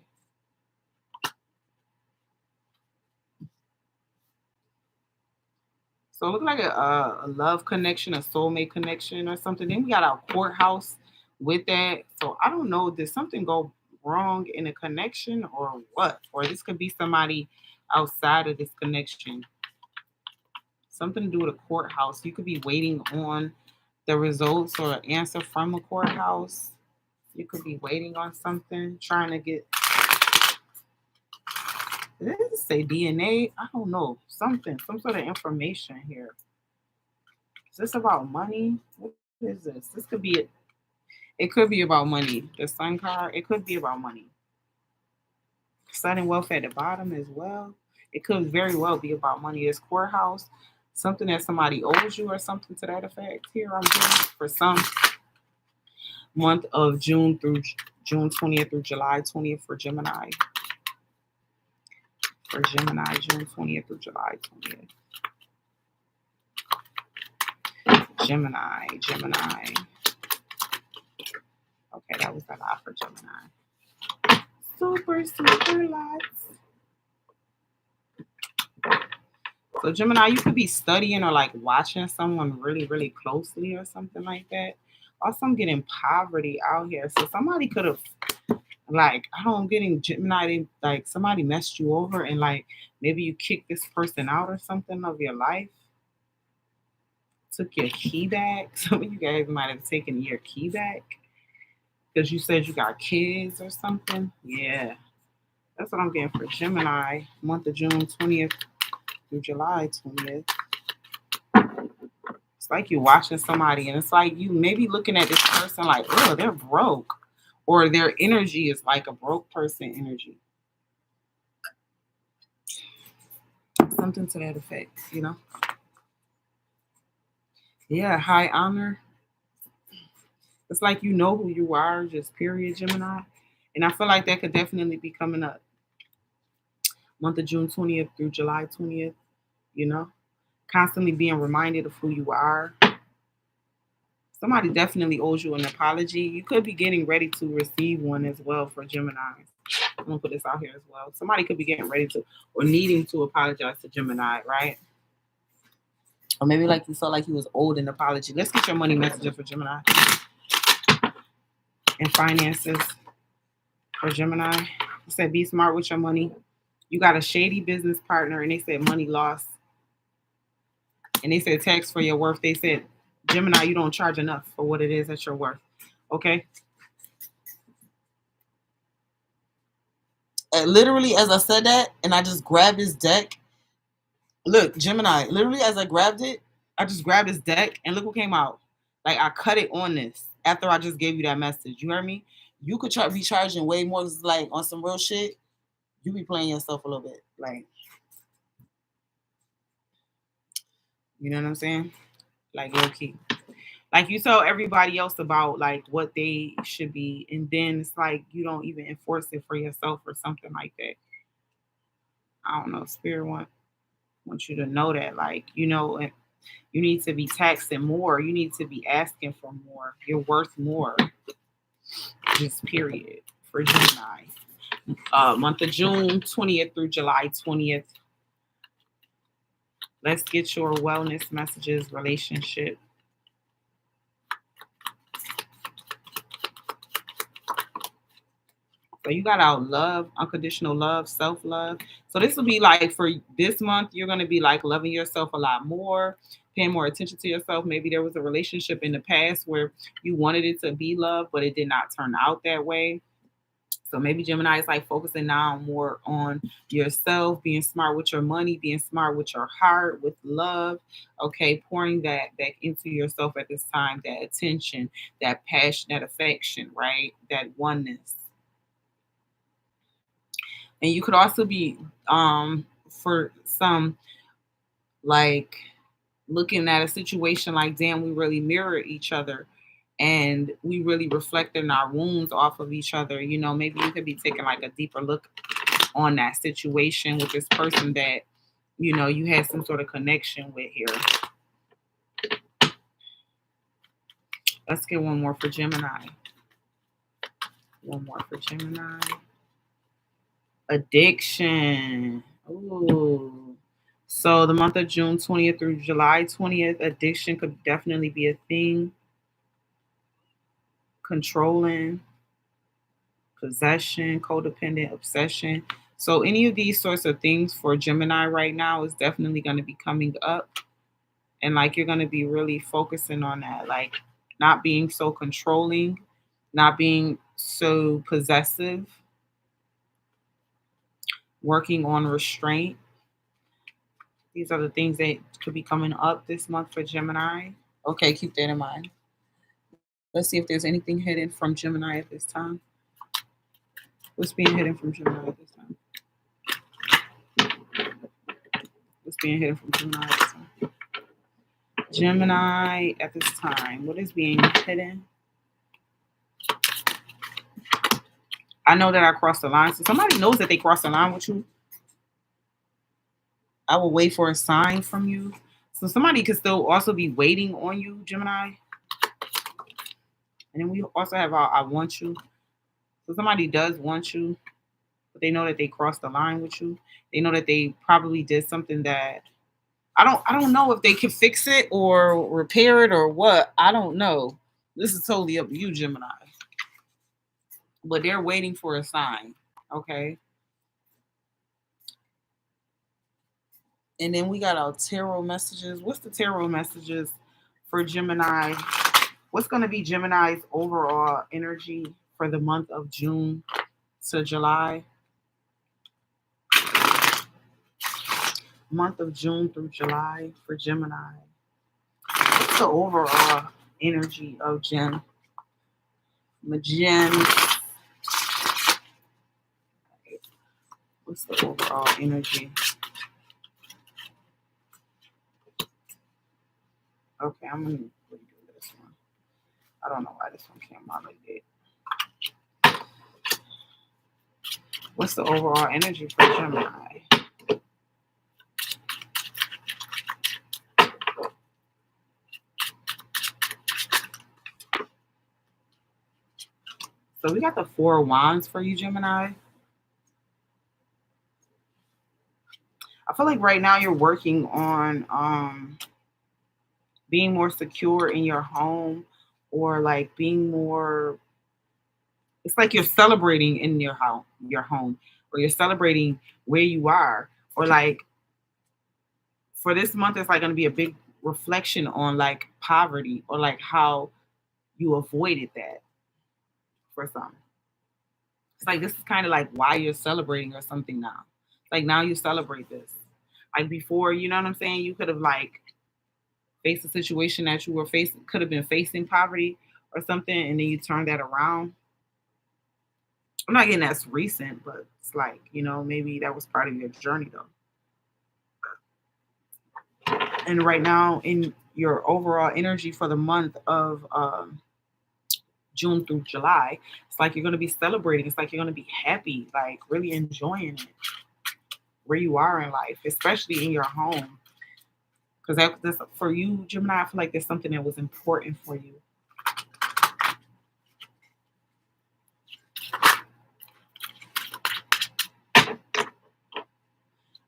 So it looks like a love connection, a soulmate connection or something. Then we got our courthouse with that. So I don't know, did something go wrong in a connection or what? Or this could be somebody outside of this connection. Something to do with a courthouse. You could be waiting on the results or an answer from a courthouse. You could be waiting on something, trying to get. Did it say DNA? I don't know. Something, some sort of information here. Is this about money? What is this? This could be it. It could be about money. The sun card. It could be about money. Sun and wealth at the bottom as well. It could very well be about money. This courthouse, something that somebody owes you or something to that effect. Here I'm getting for some month of June 20th through July 20th for Gemini. For Gemini, June 20th through July 20th. Gemini. Okay, that was a lot for Gemini. Super lots. So Gemini, you could be studying or like watching someone really closely or something like that. Also, I'm getting poverty out here. So somebody could have, like, I'm getting Gemini, like somebody messed you over and like maybe you kicked this person out or something of your life. Took your key back. Some of you guys might have taken your key back because you said you got kids or something. Yeah, that's what I'm getting for Gemini, month of June 20th through July 20th. It's like you're watching somebody and it's like you maybe looking at this person like, oh, they're broke. Or their energy is like a broke person energy. Something to that effect, you know? Yeah, high honor. It's like you know who you are, just period, Gemini. And I feel like that could definitely be coming up. Month of June 20th through July 20th, you know? Constantly being reminded of who you are. Somebody definitely owes you an apology. You could be getting ready to receive one as well for Gemini. I'm going to put this out here as well. Somebody could be getting ready to or needing to apologize to Gemini, right? Or maybe like you felt like you was owed an apology. Let's get your money messages for Gemini. And finances for Gemini. You said be smart with your money. You got a shady business partner and they said money loss. And they said tax for your worth. They said, Gemini, you don't charge enough for what it is that you're worth. Okay? And literally, as I said that, and I just grabbed his deck. Look, Gemini, literally as I grabbed it, I just grabbed his deck and look what came out. Like I cut it on this after I just gave you that message. You heard me? You could be charging way more. This is like on some real shit. You be playing yourself a little bit. Like, you know what I'm saying? Like low key. Like you tell everybody else about like what they should be, and then it's like you don't even enforce it for yourself or something like that. I don't know. Spirit wants you to know that, like, you know, you need to be taxing more. You need to be asking for more. You're worth more. Just period for Gemini. Month of June 20th through July 20th. Let's get your wellness messages, relationship. So you got out love, unconditional love, self-love. So this will be like for this month, you're going to be like loving yourself a lot more, paying more attention to yourself. Maybe there was a relationship in the past where you wanted it to be love, but it did not turn out that way. So maybe Gemini is like focusing now more on yourself, being smart with your money, being smart with your heart, with love. Okay, pouring that back into yourself at this time, that attention, that passion, that affection, right? That oneness. And you could also be for some like looking at a situation like, damn, we really mirror each other and we really reflecting our wounds off of each other. You know, maybe you could be taking like a deeper look on that situation with this person that, you know, you had some sort of connection with here. Let's get one more for Gemini. One more for Gemini. Addiction. Ooh. So the month of June 20th through July 20th, addiction could definitely be a thing. Controlling, possession, codependent, obsession. So any of these sorts of things for Gemini right now is definitely going to be coming up. And like you're going to be really focusing on that, like not being so controlling, not being so possessive, working on restraint. These are the things that could be coming up this month for Gemini. Okay, keep that in mind. Let's see if there's anything hidden from Gemini at this time. What's being hidden from Gemini at this time? What's being hidden from Gemini at this time? Gemini at this time. What is being hidden? I know that I crossed the line. So somebody knows that they crossed the line with you. I will wait for a sign from you. So somebody could still also be waiting on you, Gemini. And then we also have our I want you. So somebody does want you, but they know that they crossed the line with you. They know that they probably did something that I don't know if they can fix it or repair it or what. I don't know. This is totally up to you, Gemini. But they're waiting for a sign. Okay. And then we got our tarot messages. What's the tarot messages for Gemini? What's going to be Gemini's overall energy for the month of June to July? Month of June through July for Gemini. What's the overall energy of Gem? What's the overall energy? Okay, I'm going to redo this one. I don't know why this one came out like that. What's the overall energy for Gemini? So we got the Four of Wands for you, Gemini. I feel like right now you're working on being more secure in your home, or like being more, it's like you're celebrating in your home, or you're celebrating where you are, or like for this month it's like going to be a big reflection on like poverty, or like how you avoided that for some. It's like this is kind of like why you're celebrating or something now. Like now you celebrate this. Like before, you know what I'm saying? You could have like faced a situation that you were facing, could have been facing poverty or something, and then you turn that around. I'm not getting that's recent, but it's like, you know, maybe that was part of your journey though. And right now, in your overall energy for the month of June through July, it's like you're going to be celebrating. It's like you're going to be happy, like really enjoying it where you are in life, especially in your home. Because that's for you, Gemini, I feel like there's something that was important for you.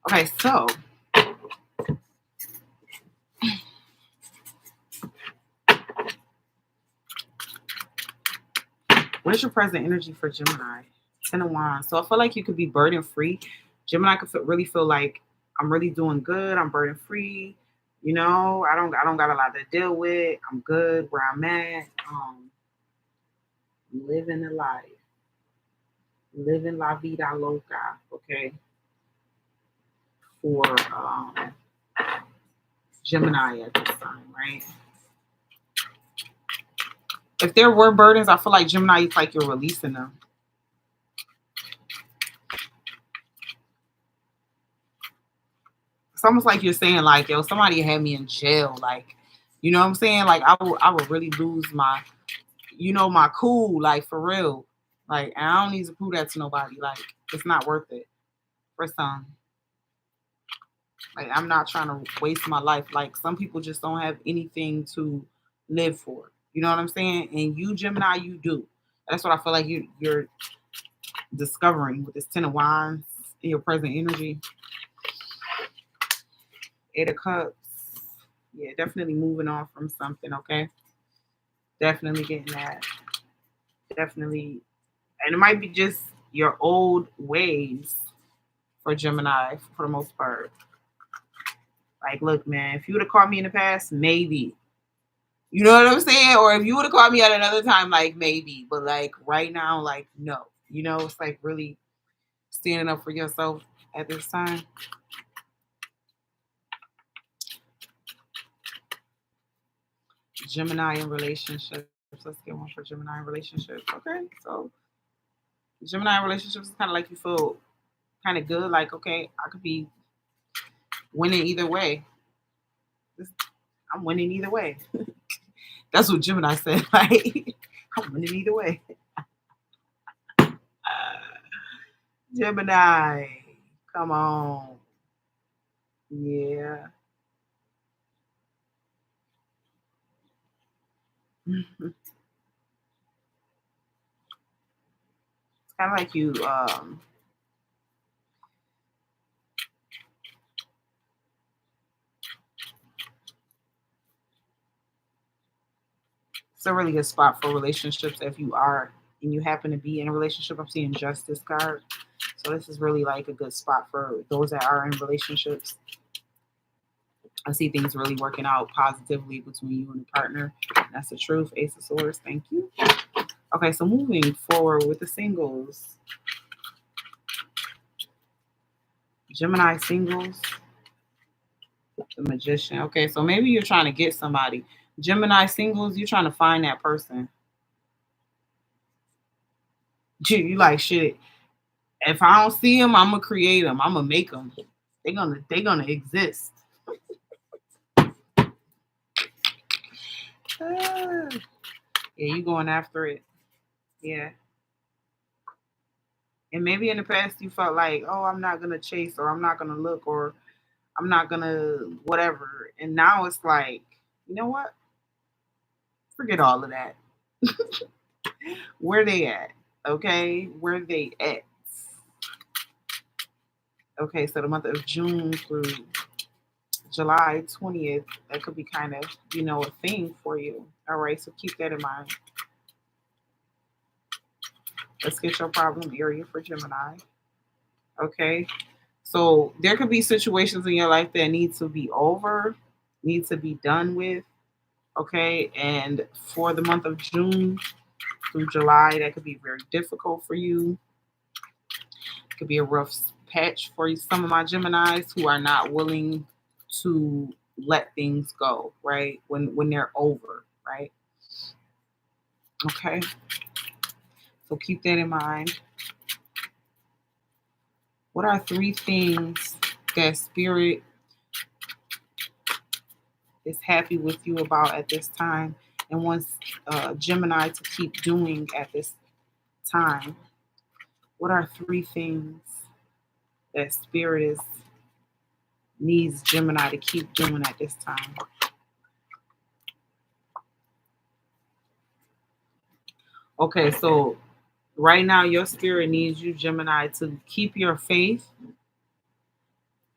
Okay, so what is your present energy for Gemini? Ten of Wands. So I feel like you could be burden free. Gemini could really feel like I'm really doing good. I'm burden free. You know, I don't got a lot to deal with. I'm good where I'm at. Living a life, living la vida loca. Okay, for Gemini at this time, right? If there were burdens, I feel like Gemini, it's like you're releasing them. It's almost like you're saying, like, yo, somebody had me in jail. Like, you know what I'm saying? Like, I would really lose my, my cool, like, for real. Like, and I don't need to prove that to nobody. Like, it's not worth it for some. Like, I'm not trying to waste my life. Like, some people just don't have anything to live for. You know what I'm saying? And you, Gemini, you do. That's what I feel like you're discovering with this Ten of Wands in your present energy. Eight of Cups. Yeah, definitely moving on from something, okay? Definitely getting that. Definitely. And it might be just your old ways for Gemini for the most part. Like, look, man, if you would have called me in the past, maybe. You know what I'm saying? Or if you would have called me at another time, like, maybe. But, like, right now, like, no. You know, it's like really standing up for yourself at this time. Gemini in relationships. Let's get one for Gemini in relationships. Okay, so Gemini in relationships is kind of like you feel kind of good. Like, okay, I could be winning either way. I'm winning either way. That's what Gemini said. Like, I'm winning either way. Gemini, come on. Yeah. It's kind of like you it's a really good spot for relationships if you are and you happen to be in a relationship. I'm seeing Justice card. So this is really like a good spot for those that are in relationships. I see things really working out positively between you and the partner. That's the truth. Ace of Swords. Thank you. Okay, so moving forward with the singles. Gemini singles. The Magician. Okay, so maybe you're trying to get somebody. Gemini singles, you're trying to find that person. You like, shit. If I don't see them, I'm gonna create them. I'm gonna make them. They're gonna exist. Yeah, you going after it. Yeah. And maybe in the past you felt like, oh, I'm not gonna chase, or I'm not gonna look, or I'm not gonna whatever. And now it's like, you know what? Forget all of that. Where they at? Okay, where they at? Okay, so the month of June through July 20th, that could be kind of, a thing for you. All right, so keep that in mind. Let's get your problem area for Gemini. Okay, so there could be situations in your life that need to be over, need to be done with. Okay, and for the month of June through July, that could be very difficult for you. It could be a rough patch for some of my Geminis who are not willing to let things go, right? When they're over, right? Okay. So keep that in mind. What are three things that spirit is happy with you about at this time and wants Gemini to keep doing at this time? What are three things that spirit needs Gemini to keep doing at this time? Okay, so right now your spirit needs you, Gemini, to keep your faith.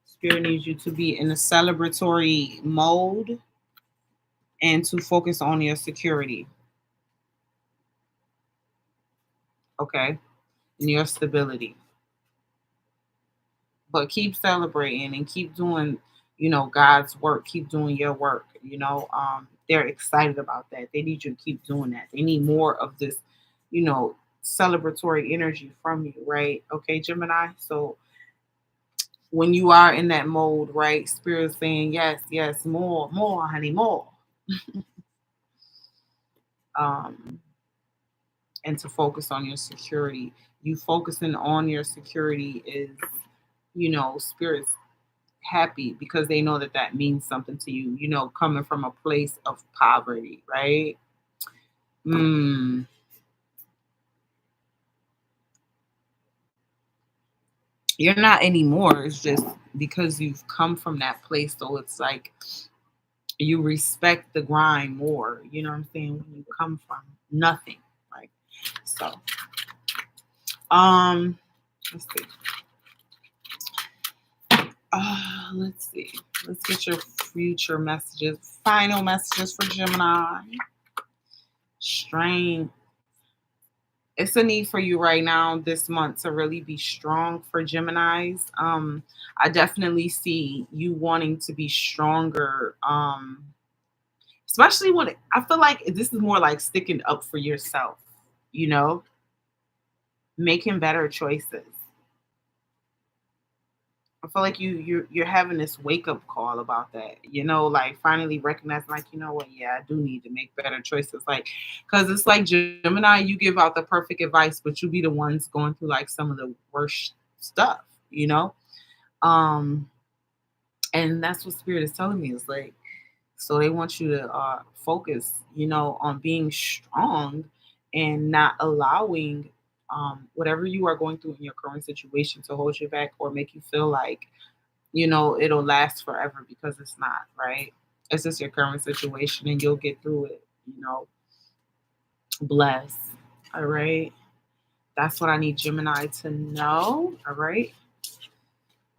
Spirit needs you to be in a celebratory mode and to focus on your security. Okay. and your stability. But keep celebrating and keep doing, God's work. Keep doing your work. They're excited about that. They need you to keep doing that. They need more of this, celebratory energy from you, right? Okay, Gemini. So when you are in that mode, right, Spirit saying yes, yes, more, honey, more. Um, and to focus on your security. You focusing on your security is, Spirit's happy because they know that that means something to you, coming from a place of poverty, right? Mm, you're not anymore. It's just because you've come from that place. So it's like you respect the grind more. You know what I'm saying? When you come from nothing, right? So, um, let's see. Let's see. Let's get your future messages, final messages for Gemini. Strength. It's a need for you right now this month to really be strong for Geminis. I definitely see you wanting to be stronger. Especially when I feel like this is more like sticking up for yourself, you know, making better choices. I feel like you're having this wake up call about that, like finally recognizing, like, you know what, yeah, I do need to make better choices, like, because it's like Gemini, you give out the perfect advice, but you be the ones going through like some of the worst stuff, um, and that's what Spirit is telling me is like, so they want you to focus, on being strong and not allowing whatever you are going through in your current situation to hold you back or make you feel like it'll last forever because it's not, right? It's just your current situation and you'll get through it, bless. All right. That's what I need Gemini to know. All right.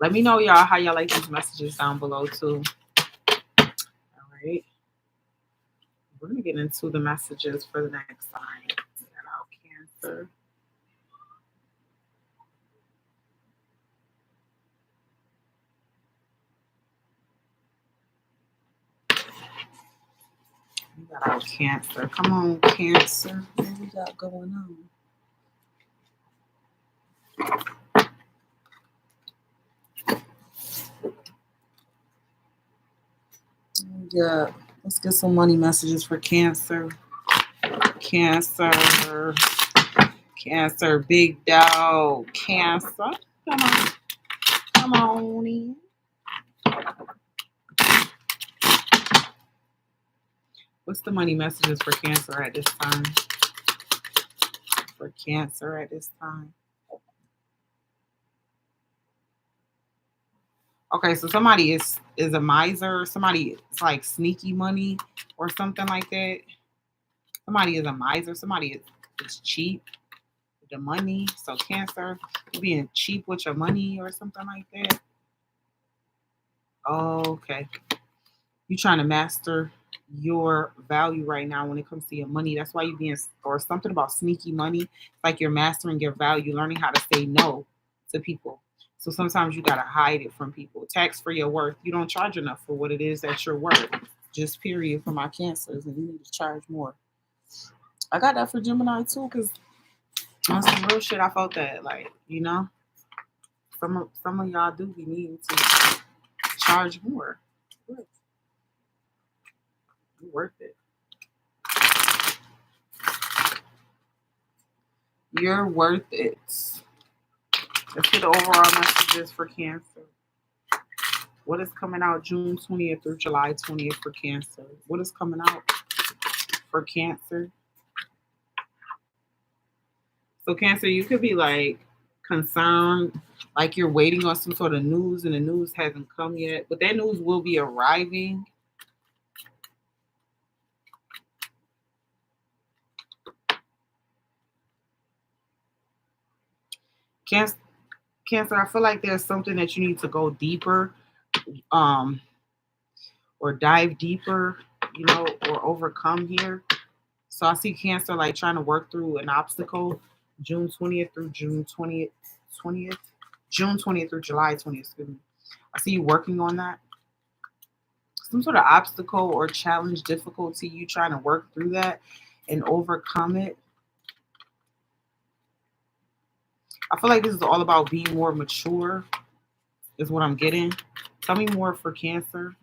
Let me know, y'all, how y'all like these messages down below, too. All right. We're going to get into the messages for the next sign. We got our Cancer. We got our Cancer. Come on, Cancer. What we got going on? Yeah, let's get some money messages for Cancer. Cancer. Cancer, big dog. Cancer. Come on. Come on in. What's the money messages for Cancer at this time? For Cancer at this time. Okay, so somebody is a miser. Somebody is like sneaky money or something like that. Somebody is a miser. Somebody is cheap with the money. So Cancer, you being cheap with your money or something like that. Okay. You trying to master your value right now when it comes to your money. That's why you being, or something about sneaky money. It's like you're mastering your value, learning how to say no to people. So sometimes you gotta hide it from people. Tax for your worth. You don't charge enough for what it is that you're worth. Just period for my Cancers, and you need to charge more. I got that for Gemini too, because on some real shit, I felt that, like, some of y'all do be needing to charge more. You're worth it. You're worth it. Let's get the overall messages for Cancer. What is coming out June 20th through July 20th for Cancer? What is coming out for Cancer? So Cancer, you could be like concerned, like you're waiting on some sort of news and the news hasn't come yet, but that news will be arriving. Cancer, Cancer, I feel like there's something that you need to go deeper, um, or dive deeper, or overcome here. So I see Cancer like trying to work through an obstacle, June 20th through June 20th, June 20th through July 20th. Excuse me. I see you working on that. Some sort of obstacle or challenge, difficulty, you trying to work through that and overcome it. I feel like this is all about being more mature, is what I'm getting. Tell me more for Cancer.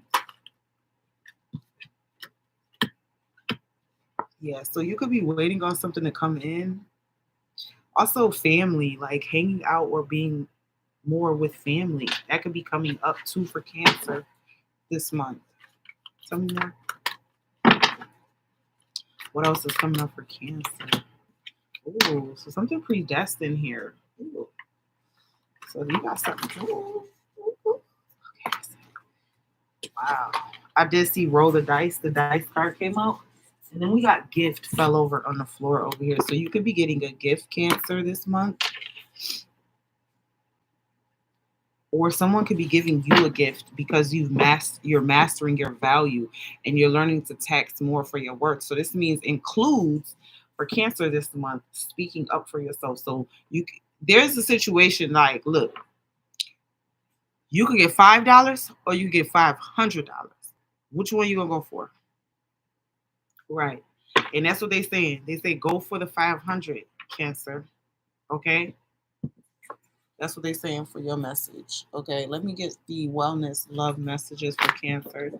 Yeah, so you could be waiting on something to come in. Also, family, like hanging out or being more with family. That could be coming up too for Cancer this month. Tell me more. What else is coming up for Cancer? Ooh, so something predestined here. Ooh. So you got something. Ooh. Okay. Wow. I did see roll the dice. The dice card came out. And then we got gift fell over on the floor over here. So you could be getting a gift, Cancer, this month. Or someone could be giving you a gift because you're mastering your value and you're learning to tax more for your work. So this means includes for Cancer this month speaking up for yourself. So there's a situation like, look, you could get $5 or you get $500. Which one you gonna go for? Right. And that's what they're saying. They say go for the 500, Cancer. Okay. That's what they're saying for your message. Okay, let me get the wellness love messages for Cancer.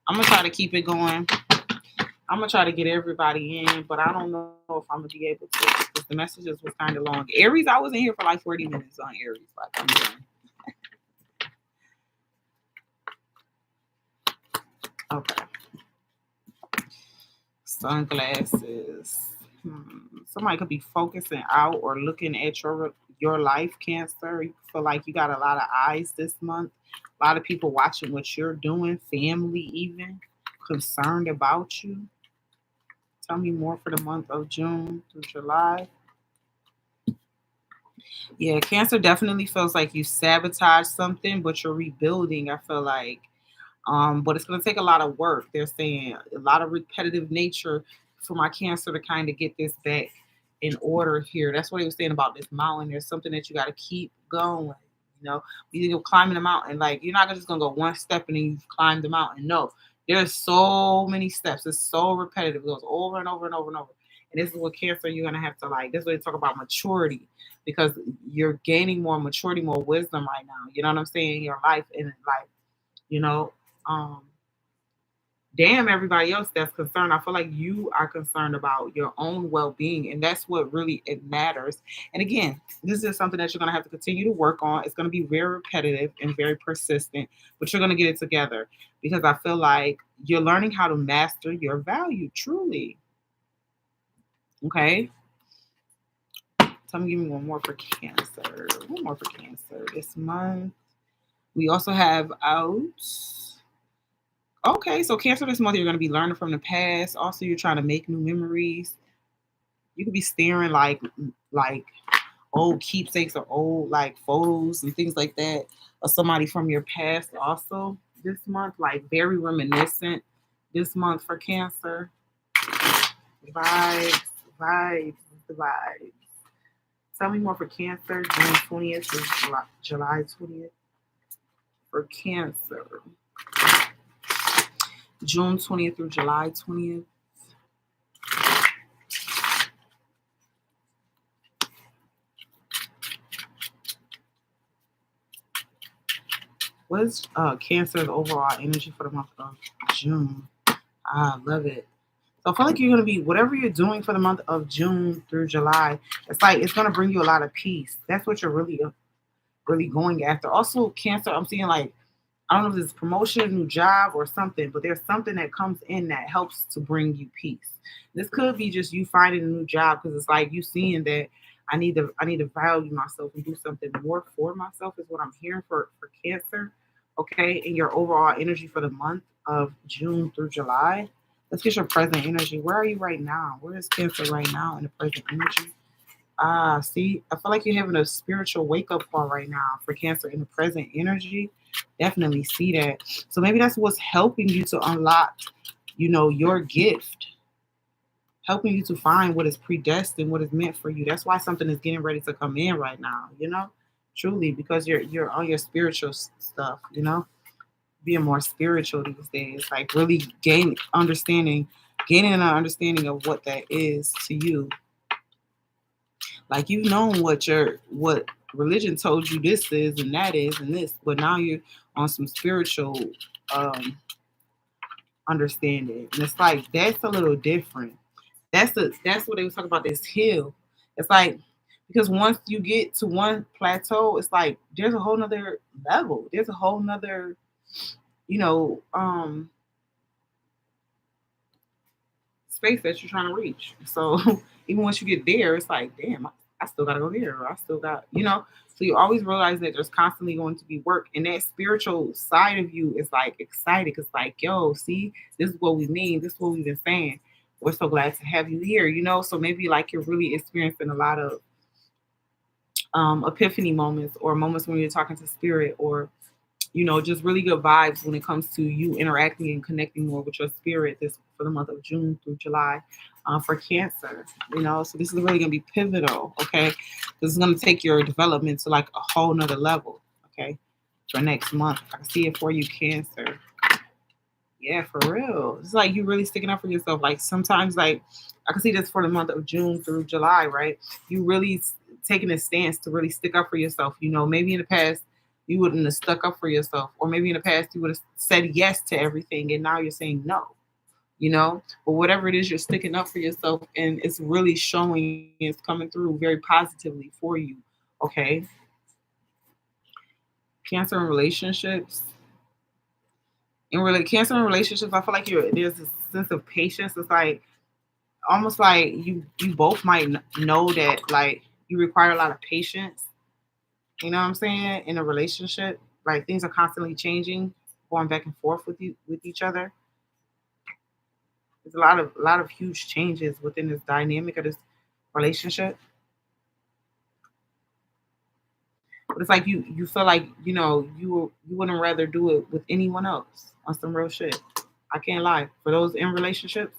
I'm going to try to keep it going. I'm going to try to get everybody in, but I don't know if I'm going to be able to because the messages were kind of long. Aries, I was in here for like 40 minutes on Aries. Like I'm done. Okay. Sunglasses. Somebody could be focusing out or looking at your life, Cancer. You feel like you got a lot of eyes this month. A lot of people watching what you're doing, family even, concerned about you. Tell me more for the month of June through July. Yeah, Cancer definitely feels like you sabotaged something, but you're rebuilding. I feel like but it's going to take a lot of work. They're saying a lot of repetitive nature for my Cancer to kind of get this back in order here. That's what he was saying about this mountain. There's something that you got to keep going. You know, you're climbing the mountain. Like you're not just going to go one step and then you've climbed the mountain. No, there's so many steps. It's so repetitive. It goes over and over and over and over. And this is what Cancer you're going to have to like. This is what they talk about maturity because you're gaining more maturity, more wisdom right now. You know what I'm saying? In your life and in life, you know. Damn everybody else that's concerned. I feel like you are concerned about your own well-being, and that's what really it matters. And again, this is something that you're going to have to continue to work on. It's going to be very repetitive and very persistent, but you're going to get it together because I feel like you're learning how to master your value truly. Okay. Tell me, give me one more for Cancer. One more for Cancer this month. We also have out. Okay, so Cancer this month, you're going to be learning from the past. Also, you're trying to make new memories. You could be staring like old keepsakes or old like photos and things like that of somebody from your past. Also, this month, like very reminiscent. This month for Cancer, vibes, vibes, the vibes. Tell me more for Cancer, June 20th to July 20th. For Cancer, June 20th through July 20th. What is Cancer's overall energy for the month of June? I love it. So I feel like you're going to be, whatever you're doing for the month of June through July, it's like it's going to bring you a lot of peace. That's what you're really, really going after. Also, Cancer, I'm seeing like, I don't know if it's promotion, new job, or something, but there's something that comes in that helps to bring you peace. This could be just you finding a new job because it's like you seeing that I need to value myself and do something more for myself is what I'm hearing for Cancer. Okay, and your overall energy for the month of June through July. Let's get your present energy. Where are you right now? Where is Cancer right now in the present energy? See, I feel like you're having a spiritual wake up call right now for Cancer in the present energy. Definitely see that. So maybe that's what's helping you to unlock, your gift. helping you to find what is predestined, what is meant for you. That's why something is getting ready to come in right now, you know, truly, because you're on your spiritual stuff, you know, being more spiritual these days, like really gaining an understanding of what that is to you. Like you've known what religion told you this is and that is and this, but now you're on some spiritual um understanding. And it's like that's a little different. That's what they was talking about, this hill. It's like because once you get to one plateau, it's like there's a whole nother level. There's a whole nother, you know, space that you're trying to reach. So even once you get there, it's like, damn, I still gotta go there. Or I still got, you know. So you always realize that there's constantly going to be work, and that spiritual side of you is like excited. It's like, yo, see, this is what we mean. This is what we've been saying. We're so glad to have you here. You know, so maybe like you're really experiencing a lot of epiphany moments or moments when you're talking to spirit or you know, just really good vibes when it comes to you interacting and connecting more with your spirit this for the month of June through July for Cancer. You know, so this is really gonna be pivotal. Okay, this is gonna take your development to like a whole nother level. Okay, for next month, I can see it for you, Cancer. Yeah, for real. It's like you really sticking up for yourself. Like sometimes, like I can see this for the month of June through July, right? You really taking a stance to really stick up for yourself. You know, maybe in the past you wouldn't have stuck up for yourself, or maybe in the past you would have said yes to everything, and now you're saying no. You know, but whatever it is, you're sticking up for yourself, and it's really showing. It's coming through very positively for you. Okay, Cancer in relationships. In really cancer in relationships, I feel like there's a sense of patience. It's like almost like you both might know that like you require a lot of patience. You know what I'm saying? In a relationship, like things are constantly changing, going back and forth with you with each other. There's a lot of huge changes within this dynamic of this relationship. But it's like you feel like you wouldn't rather do it with anyone else on some real shit. I can't lie. For those in relationships,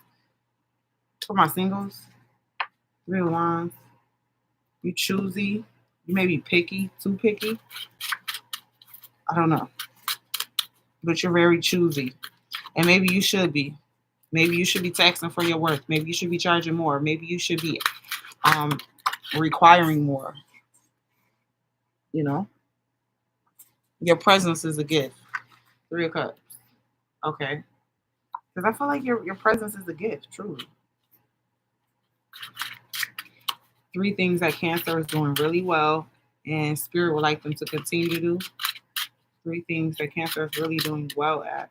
for my singles, real ones, you choosy. You may be picky, too picky. I don't know, but you're very choosy, and maybe you should be. Maybe you should be taxing for your worth. Maybe you should be charging more. Maybe you should be um requiring more. You know, your presence is a gift. 3 of Cups. Okay, because I feel like your presence is a gift. Truly, 3 things that Cancer is doing really well, and Spirit would like them to continue to do. 3 things that Cancer is really doing well at.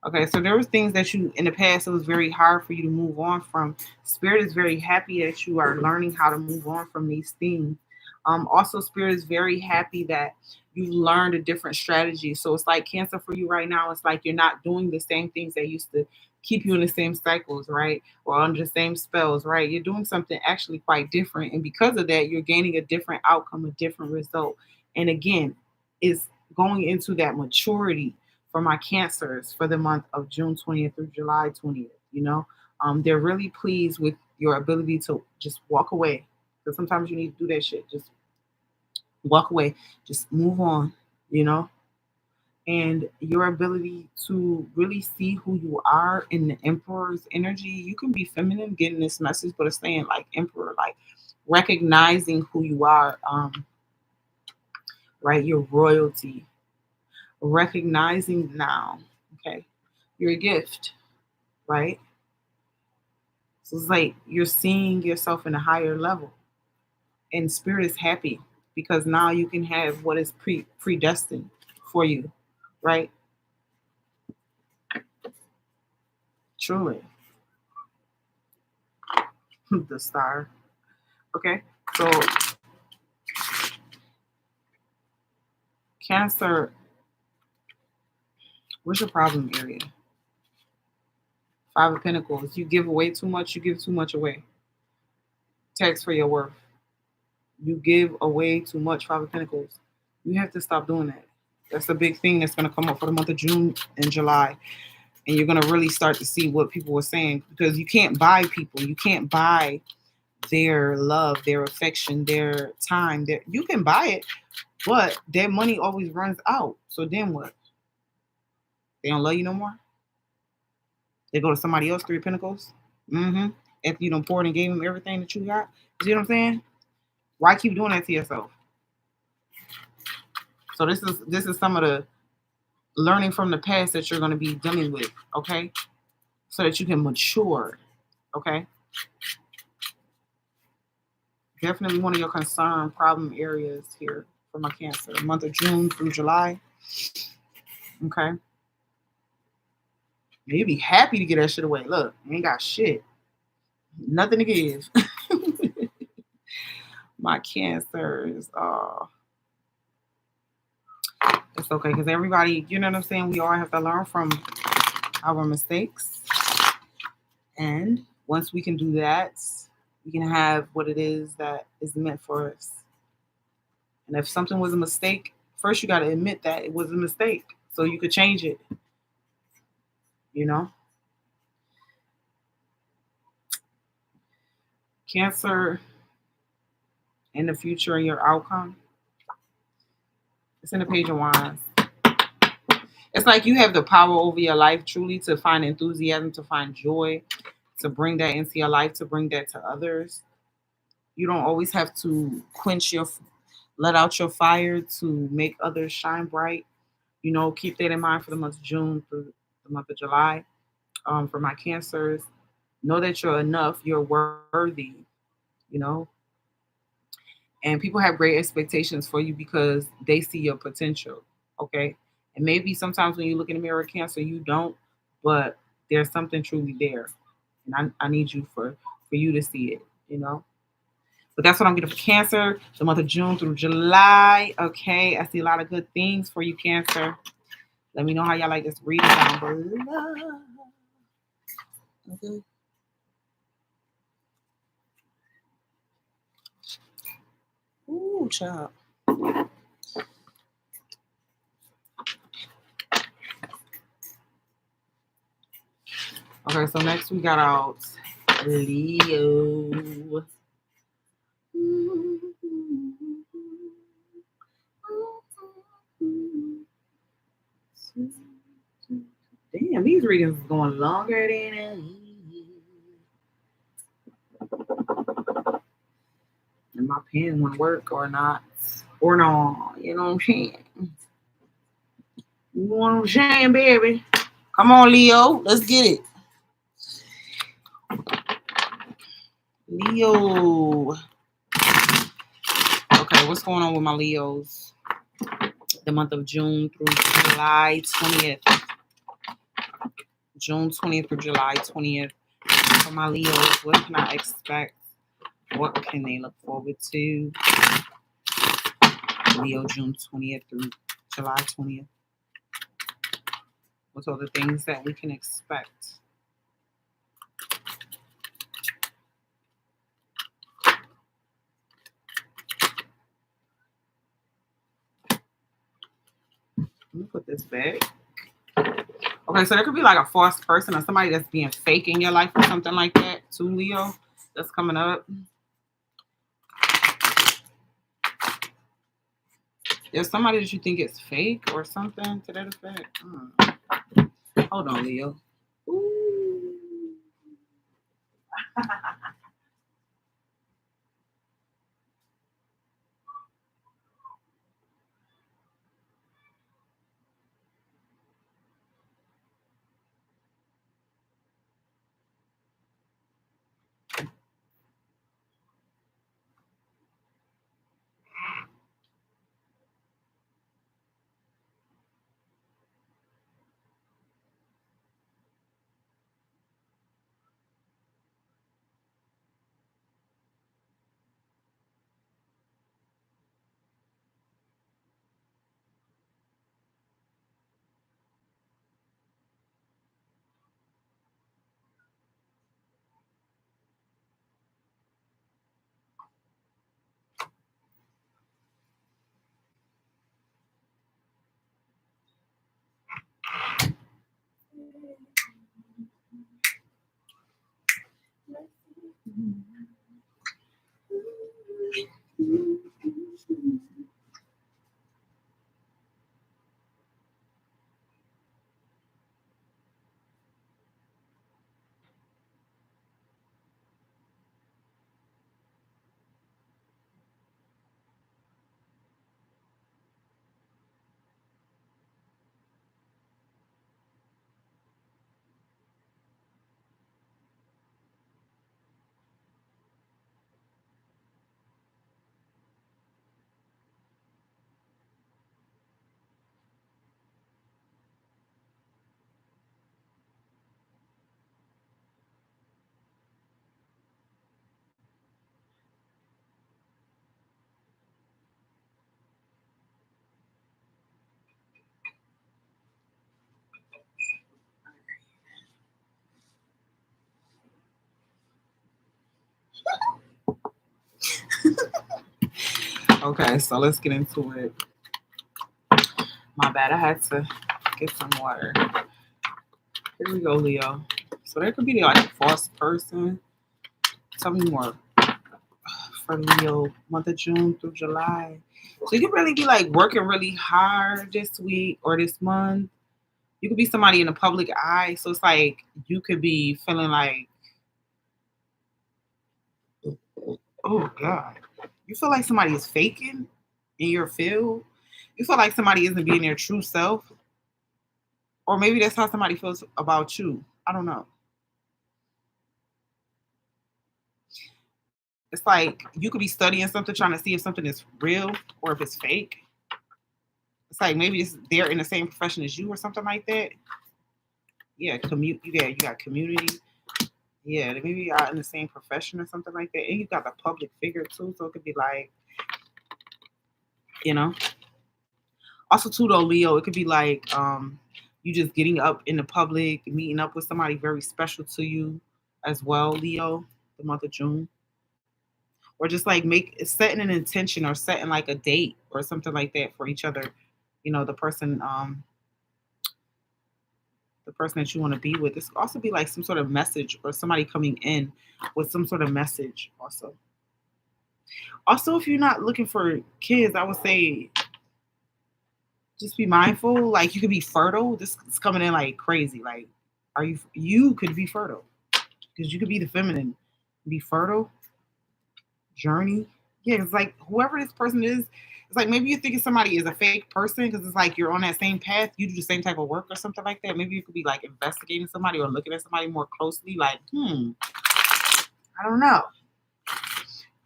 Okay, so there was things that you in the past it was very hard for you to move on from. Spirit is very happy that you are learning how to move on from these things. Also, Spirit is very happy that you've learned a different strategy. So it's like Cancer for you right now. It's like you're not doing the same things that used to keep you in the same cycles, right? Or under the same spells, right? You're doing something actually quite different, and because of that, you're gaining a different outcome, a different result. And again, it's going into that maturity for my Cancers for the month of June 20th through July 20th. You know, they're really pleased with your ability to just walk away. Because sometimes you need to do that shit. Just walk away. Just move on. You know, and your ability to really see who you are in the Emperor's energy. You can be feminine, getting this message, but it's saying like Emperor, like recognizing who you are. Right, your royalty, recognizing now. Okay, you're a gift, right? So it's like you're seeing yourself in a higher level, and Spirit is happy because now you can have what is predestined for you, right? Truly, the star. Okay, so Cancer, what's your problem area? 5 of Pentacles. You give away too much. You give too much away. Tax for your worth. You give away too much. 5 of Pentacles. You have to stop doing that. That's a big thing that's going to come up for the month of June and July. And you're going to really start to see what people were saying, because you can't buy people. You can't buy their love, their affection, their time. You can buy it, but their money always runs out. So then what? They don't love you no more? They go to somebody else, Three of Pentacles? Mm-hmm. After you done poured and gave them everything that you got? You see what I'm saying? Why keep doing that to yourself? So this is some of the learning from the past that you're going to be dealing with, okay? So that you can mature, okay? Definitely one of your concern, problem areas here for my Cancer. The month of June through July, okay? You'd be happy to get that shit away. Look, you ain't got shit. Nothing to give. My Cancers, it's okay, because everybody, you know what I'm saying? We all have to learn from our mistakes. And once we can do that, we can have what it is that is meant for us. And if something was a mistake, first you got to admit that it was a mistake so you could change it. You know? Cancer in the future and your outcome. It's in the Page of Wands. It's like you have the power over your life truly to find enthusiasm, to find joy, to bring that into your life, to bring that to others. You don't always have to let out your fire to make others shine bright. You know, keep that in mind for the month of June through the month of July. For my Cancers, know that you're enough, you're worthy, you know. And people have great expectations for you because they see your potential, okay? And maybe sometimes when you look in the mirror, Cancer, you don't, but there's something truly there. And I need you for you to see it, you know? But that's what I'm getting for Cancer, the month of June through July, okay? I see a lot of good things for you, Cancer. Let me know how y'all like this reading down below. Okay. Ooh, child. Okay, so next we got out Leo. Damn, these readings is going longer than and my pen won't work or not. Or no, you know what I'm saying? You know what I'm saying, baby? Come on, Leo. Let's get it. Leo. Okay, what's going on with my Leos? The month of June through July 20th. June 20th through July 20th. For my Leos, what can I expect? What can they look forward to? Leo, June 20th through July 20th. What are the things that we can expect? Let me put this back. Okay, so there could be like a false person or somebody that's being fake in your life or something like that too, Leo. That's coming up. There's somebody that you think is fake or something to that effect. Hold on, Leo. Ooh. Okay, so let's get into it. My bad, I had to get some water. Here we go, Leo. So there could be like a false person. Tell me more for Leo, month of June through July. So you could really be like working really hard this week or this month. You could be somebody in the public eye. So it's like you could be feeling like, oh God, you feel like somebody is faking in your field. You feel like somebody isn't being their true self. Or maybe that's how somebody feels about you. I don't know. It's like you could be studying something, trying to see if something is real or if it's fake. It's like maybe they're in the same profession as you or something like that. Yeah, commute. Yeah, you got community. Yeah, they maybe are in the same profession or something like that. And you got the public figure too, so it could be like, you know. Also too though, Leo, it could be like you just getting up in the public, meeting up with somebody very special to you as well, Leo, the month of June. Or just like setting an intention or setting like a date or something like that for each other. You know, the person that you want to be with. This could also be like some sort of message or somebody coming in with some sort of message also. Also, if you're not looking for kids, I would say just be mindful. Like you could be fertile. This is coming in like crazy. Like, you could be fertile because you could be the feminine, be fertile, journey. Yeah, it's like whoever this person is, it's like maybe you thinking somebody is a fake person because it's like you're on that same path, you do the same type of work or something like that. Maybe you could be like investigating somebody or looking at somebody more closely, like, I don't know.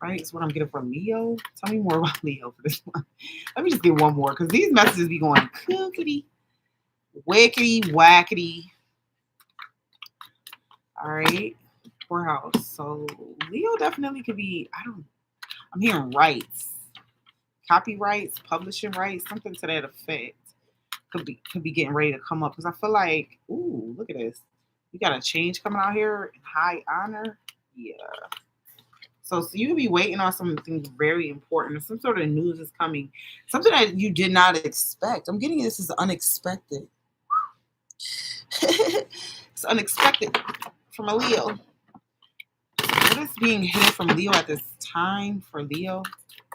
Right? It's what I'm getting from Leo. Tell me more about Leo for this one. Let me just get one more because these messages be going cookity, wickety, wackety. All right. Poorhouse. So Leo definitely could be, I'm hearing rights, copyrights, publishing rights, something to that effect. Could be getting ready to come up because I feel like, ooh, look at this. You got a change coming out here in high honor. Yeah. So you could be waiting on something very important or some sort of news is coming. Something that you did not expect. I'm getting this is unexpected. It's unexpected from a Leo. What is being hidden from Leo at this time for Leo?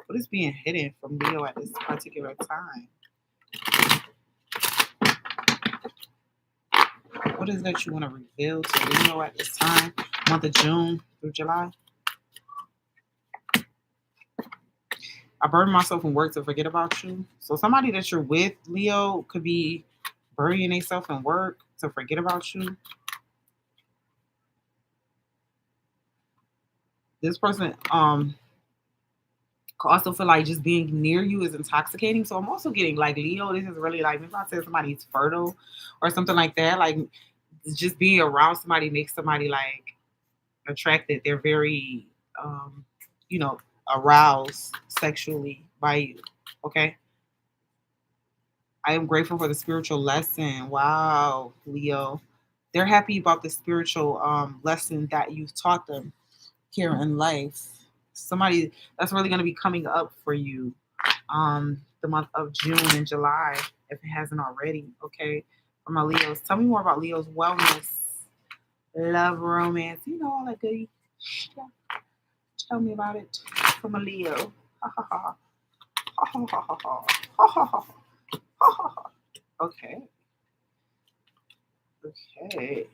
What is being hidden from Leo at this particular time? What is that you want to reveal to Leo at this time? Month of June through July. I burden myself in work to forget about you. So somebody that you're with, Leo, could be burying themselves in work to forget about you. This person could also feel like just being near you is intoxicating. So I'm also getting like Leo, this is really like if I said somebody's fertile or something like that, like just being around somebody makes somebody like attracted. They're very you know, aroused sexually by you. Okay. I am grateful for the spiritual lesson. Wow, Leo. They're happy about the spiritual lesson that you've taught them here in life. Somebody that's really going to be coming up for you the month of June and July, if it hasn't already. Okay. For my Leos. Tell me more about Leo's wellness, love, romance. You know all that goody. Yeah. Tell me about it from a Leo. Ha ha ha. Ha ha ha ha ha. Ha ha ha. Ha ha ha. Okay. Okay.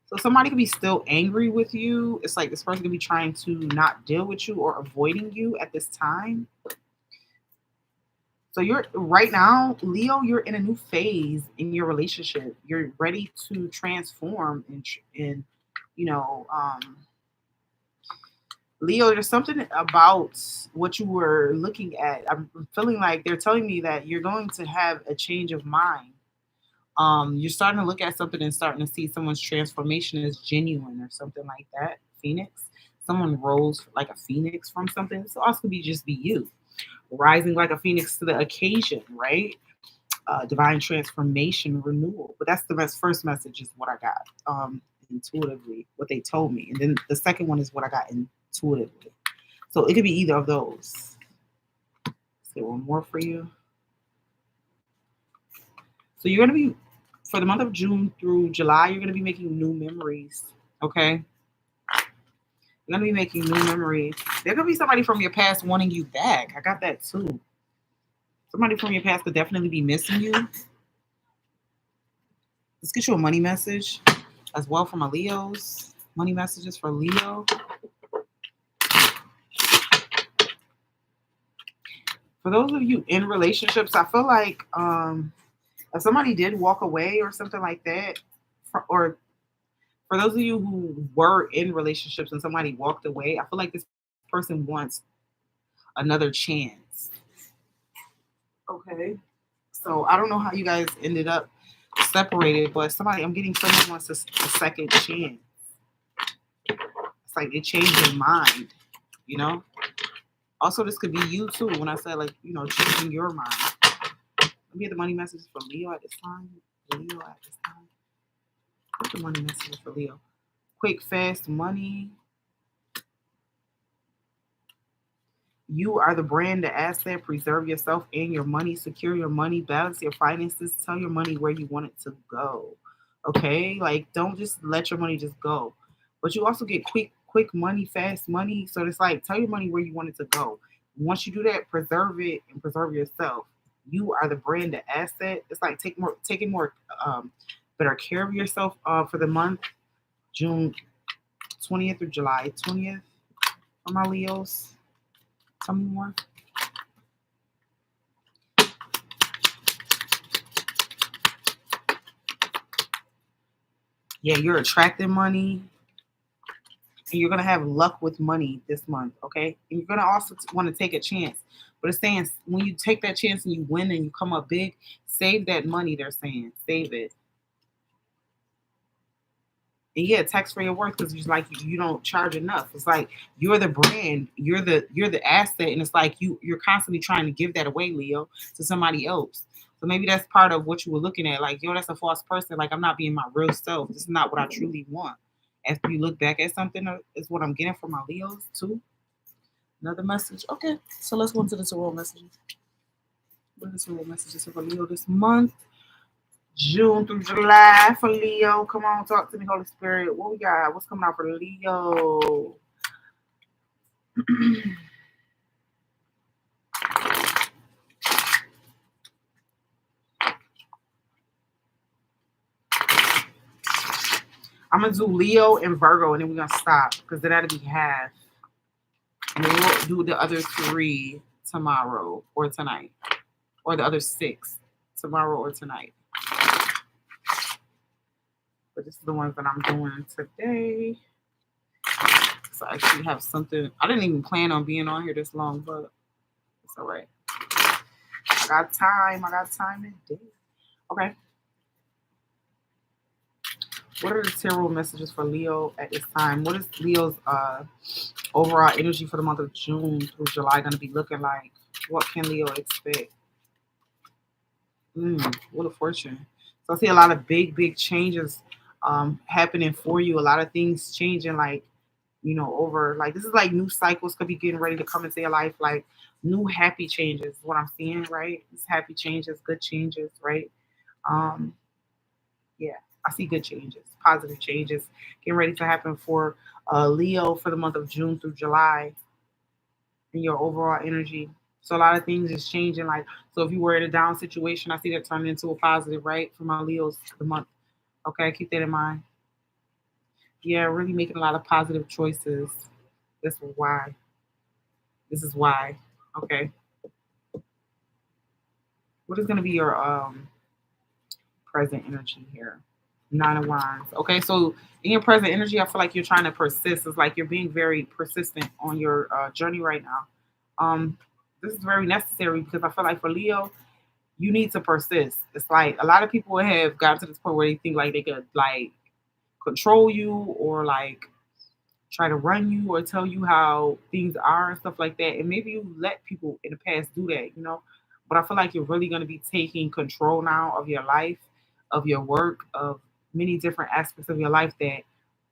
So somebody could be still angry with you. It's like this person could be trying to not deal with you or avoiding you at this time. So you're right now, Leo, you're in a new phase in your relationship. You're ready to transform and you know, Leo, there's something about what you were looking at. I'm feeling like they're telling me that you're going to have a change of mind. You're starting to look at something and starting to see someone's transformation as genuine or something like that. Phoenix. Someone rose like a phoenix from something. So also could be just be you. Rising like a phoenix to the occasion, right? Divine transformation, renewal. But that's the first message is what I got intuitively, what they told me. And then the second one is what I got intuitively. So it could be either of those. Get one more for you. So you're going to be, for the month of June through July, you're going to be making new memories. Okay? You're going to be making new memories. There's going to be somebody from your past wanting you back. I got that too. Somebody from your past could definitely be missing you. Let's get you a money message as well from a Leo's. Money messages for Leo. For those of you in relationships, I feel like if somebody did walk away or something like that, or for those of you who were in relationships and somebody walked away, I feel like this person wants another chance. Okay. So I don't know how you guys ended up separated, but I'm getting someone wants a second chance. It's like they changed their mind, you know? Also, this could be you too. When I say like, changing your mind. Let me get the money messages for Leo at this time. Leo at this time. What's the money messages for Leo? Quick, fast money. You are the brand, the asset. Preserve yourself and your money. Secure your money. Balance your finances. Tell your money where you want it to go. Okay? Like, don't just let your money just go. But you also get quick money, fast money. So it's like, tell your money where you want it to go. Once you do that, preserve it and preserve yourself. You are the brand, the asset. It's like taking more better care of yourself for the month, June 20th through July 20th for my Leos. Tell me more. Yeah, you're attracting money. And you're going to have luck with money this month, okay? And you're going to also want to take a chance. But it's saying when you take that chance and you win and you come up big, save that money, they're saying. Save it. And yeah, tax for your worth because it's like you don't charge enough. It's like you're the brand, you're the asset, and it's like you're constantly trying to give that away, Leo, to somebody else. So maybe that's part of what you were looking at. Like, yo, that's a false person. Like, I'm not being my real self. This is not what I truly want. After you look back at something, is what I'm getting from my Leos too. Another message. Okay, so let's go into the tarot messages. What are the tarot messages for Leo this month? June through July for Leo. Come on, talk to me, Holy Spirit. What we got? What's coming out for Leo? I'm going to do Leo and Virgo, and then we're going to stop because then that'll be half. And then we'll do the other 3 tomorrow or tonight. Or the other 6 tomorrow or tonight. But this is the ones that I'm doing today. So I actually have something. I didn't even plan on being on here this long, but it's all right. I got time today. Okay. What are the tarot messages for Leo at this time? What is Leo's overall energy for the month of June through July going to be looking like? What can Leo expect? What a fortune. So I see a lot of big changes happening for you. A lot of things changing, like, over, like, this is like new cycles could be getting ready to come into your life, like new happy changes, what I'm seeing, right? It's happy changes, good changes, right? Yeah, I see good changes, positive changes getting ready to happen for Leo for the month of June through July in your overall energy. So a lot of things is changing. Like, so if you were in a down situation, I see that turning into a positive, right? For my Leos the month. Okay, keep that in mind. Yeah, really making a lot of positive choices. This is why. This is why. Okay. What is going to be your present energy here? 9 of Wands. Okay, so in your present energy, I feel like you're trying to persist. It's like you're being very persistent on your journey right now. This is very necessary because I feel like for Leo, you need to persist. It's like a lot of people have gotten to this point where they think like they could like control you or like try to run you or tell you how things are and stuff like that. And maybe you let people in the past do that. But I feel like you're really going to be taking control now of your life, of your work, of many different aspects of your life that,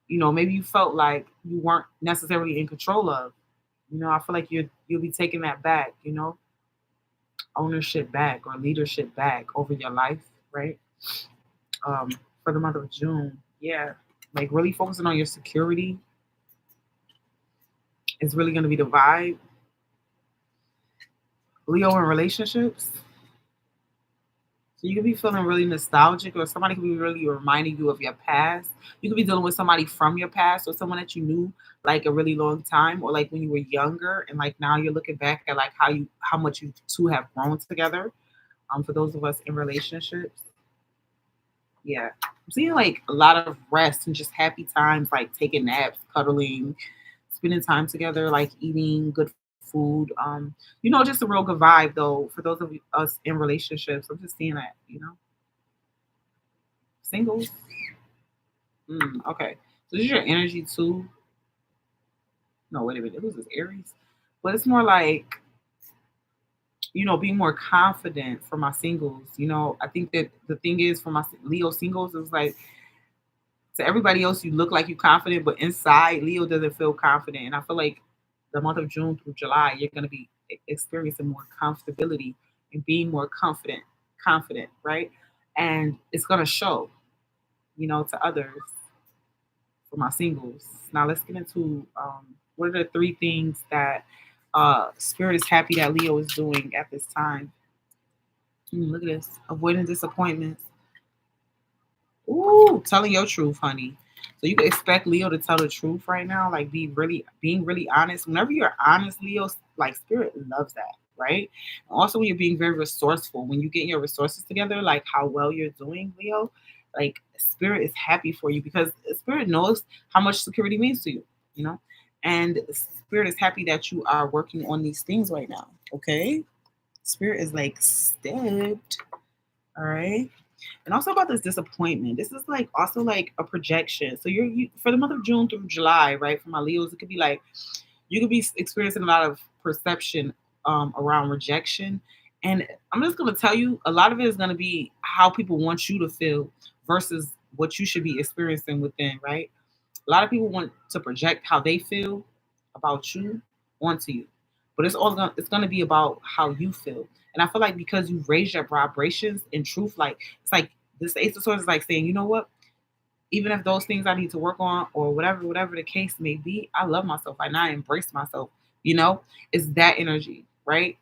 maybe you felt like you weren't necessarily in control of. I feel like you'll be taking that back. ownership back or leadership back over your life, right? Um, for the month of June, yeah, like really focusing on your security is really going to be the vibe. Leo in relationships, so you could be feeling really nostalgic, or somebody could be really reminding you of your past. You could be dealing with somebody from your past, or someone that you knew like a really long time, or like when you were younger, and like now you're looking back at like how much you two have grown together. For those of us in relationships, yeah, I'm seeing like a lot of rest and just happy times, like taking naps, cuddling, spending time together, like eating good food. Just a real good vibe though for those of us in relationships. I'm just seeing that, singles. Okay, so this is your energy too. No, wait a minute. Who's this? Aries, but it's more like being more confident for my singles. I think that the thing is for my Leo singles is like to everybody else you look like you confident, but inside Leo doesn't feel confident. And I feel like the month of June through July, you're going to be experiencing more comfortability and being more confident, right? And it's going to show, to others for my singles. Now let's get into what are the three things that Spirit is happy that Leo is doing at this time. Look at this, avoiding disappointments. Ooh, telling your truth, honey. So you can expect Leo to tell the truth right now, like being really honest. Whenever you're honest, Leo, like Spirit loves that, right? Also, when you're being very resourceful, when you get your resources together, like how well you're doing, Leo, like Spirit is happy for you because Spirit knows how much security means to you, you know, and Spirit is happy that you are working on these things right now. Okay, Spirit is like stepped. All right. And also about this disappointment. This is like also like a projection. So for the month of June through July, right? For my Leos, it could be like you could be experiencing a lot of perception around rejection. And I'm just gonna tell you, a lot of it is gonna be how people want you to feel versus what you should be experiencing within, right? A lot of people want to project how they feel about you onto you, but it's gonna be about how you feel. And I feel like because you raised your vibrations in truth, like it's like this Ace of Swords is like saying, you know what? Even if those things I need to work on or whatever the case may be, I love myself and I embrace myself. You know, it's that energy, right?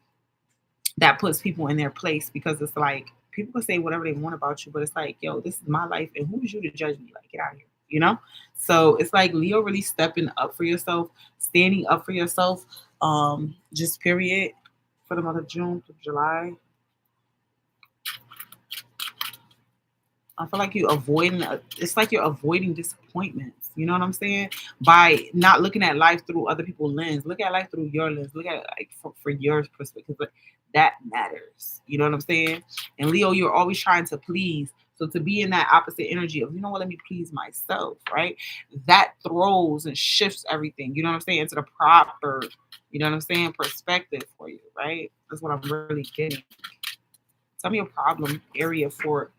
That puts people in their place because it's like people can say whatever they want about you, but it's like, yo, this is my life, and who's you to judge me? Like, get out of here, you know? So it's like Leo really stepping up for yourself, standing up for yourself, just period, for the month of June to July. I feel like it's like you're avoiding disappointments. You know what I'm saying? By not looking at life through other people's lens. Look at life through your lens. Look at it like for your perspective. But that matters. You know what I'm saying? And Leo, you're always trying to please. So to be in that opposite energy of, you know what, let me please myself, right? That throws and shifts everything, you know what I'm saying, into the proper, you know what I'm saying, perspective for you, right? That's what I'm really getting. Tell me a problem area for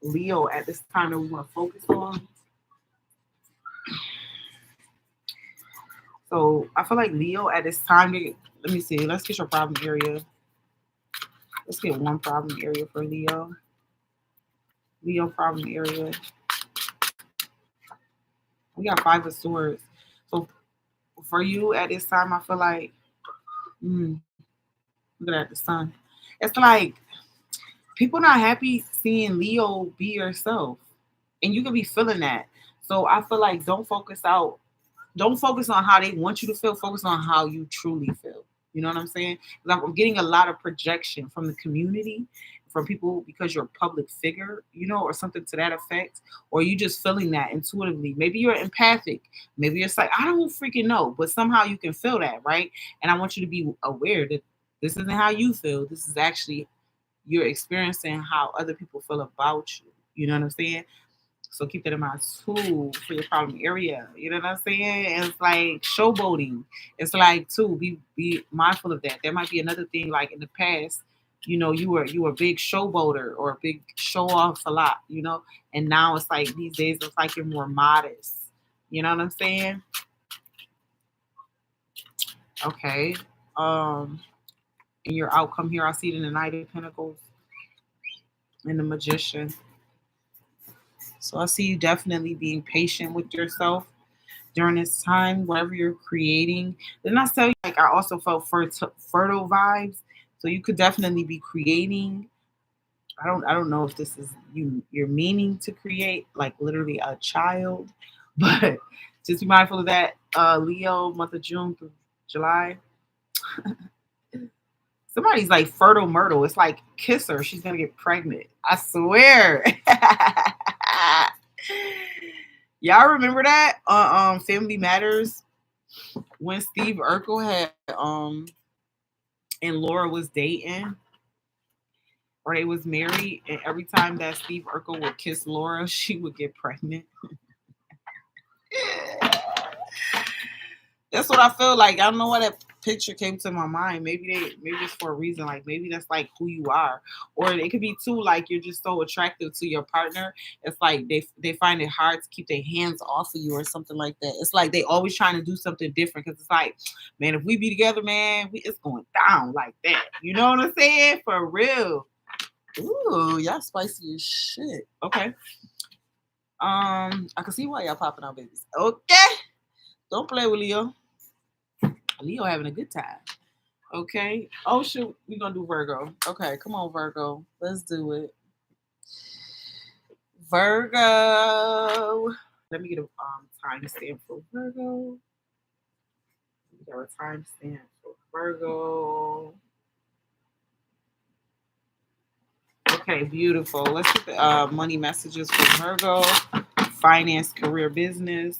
Leo at this time that we want to focus on. So I feel like Leo at this time, let me see, let's get your problem area. Let's get one problem area for Leo. Leo problem area. We got 5 of Swords. So for you at this time, I feel like, look at the sun. It's like people not happy seeing Leo be yourself, and you can be feeling that. So I feel like don't focus on how they want you to feel. Focus on how you truly feel. You know what I'm saying? Because I'm getting a lot of projection from the community, from people because you're a public figure, or something to that effect, or you just feeling that intuitively. Maybe you're empathic. Maybe it's like, I don't freaking know, but somehow you can feel that, right? And I want you to be aware that this isn't how you feel. This is actually you're experiencing how other people feel about you. You know what I'm saying? So keep that in mind too for your problem area. You know what I'm saying? And it's like showboating. It's like too, be mindful of that. There might be another thing like in the past, you were a big showboater or a big show off a lot, and now it's like these days it's like you're more modest. You know what I'm saying? Okay. Um in your outcome here. I see it in the Knight of Pentacles and the Magician. So I see you definitely being patient with yourself during this time, whatever you're creating. Then I tell you, like, I also felt fertile vibes. So you could definitely be creating. I don't know if this is you're meaning to create like literally a child, but just be mindful of that. Leo, month of June through July. Somebody's like fertile myrtle. It's like kiss her, she's gonna get pregnant. I swear. Y'all remember that Family Matters when Steve Urkel had and Laura was dating or they was married, and every time that Steve Urkel would kiss Laura, she would get pregnant. That's what I feel like. I don't know why that picture came to my mind. Maybe it's for a reason. Like maybe that's like who you are, or it could be too like you're just so attractive to your partner. It's like they find it hard to keep their hands off of you or something like that. It's like they always trying to do something different because it's like, man, if we be together, man, it's going down like that. You know what I'm saying? For real. Ooh, y'all spicy as shit. Okay. I can see why y'all popping out babies. Okay. Don't play with Leo. Leo having a good time. Okay. Oh shoot, we're gonna do Virgo. Okay, come on, Virgo. Let's do it. Virgo. Let me get a timestamp for Virgo. We got a timestamp for Virgo. Okay, beautiful. Let's get the money messages for Virgo. Finance, career, business.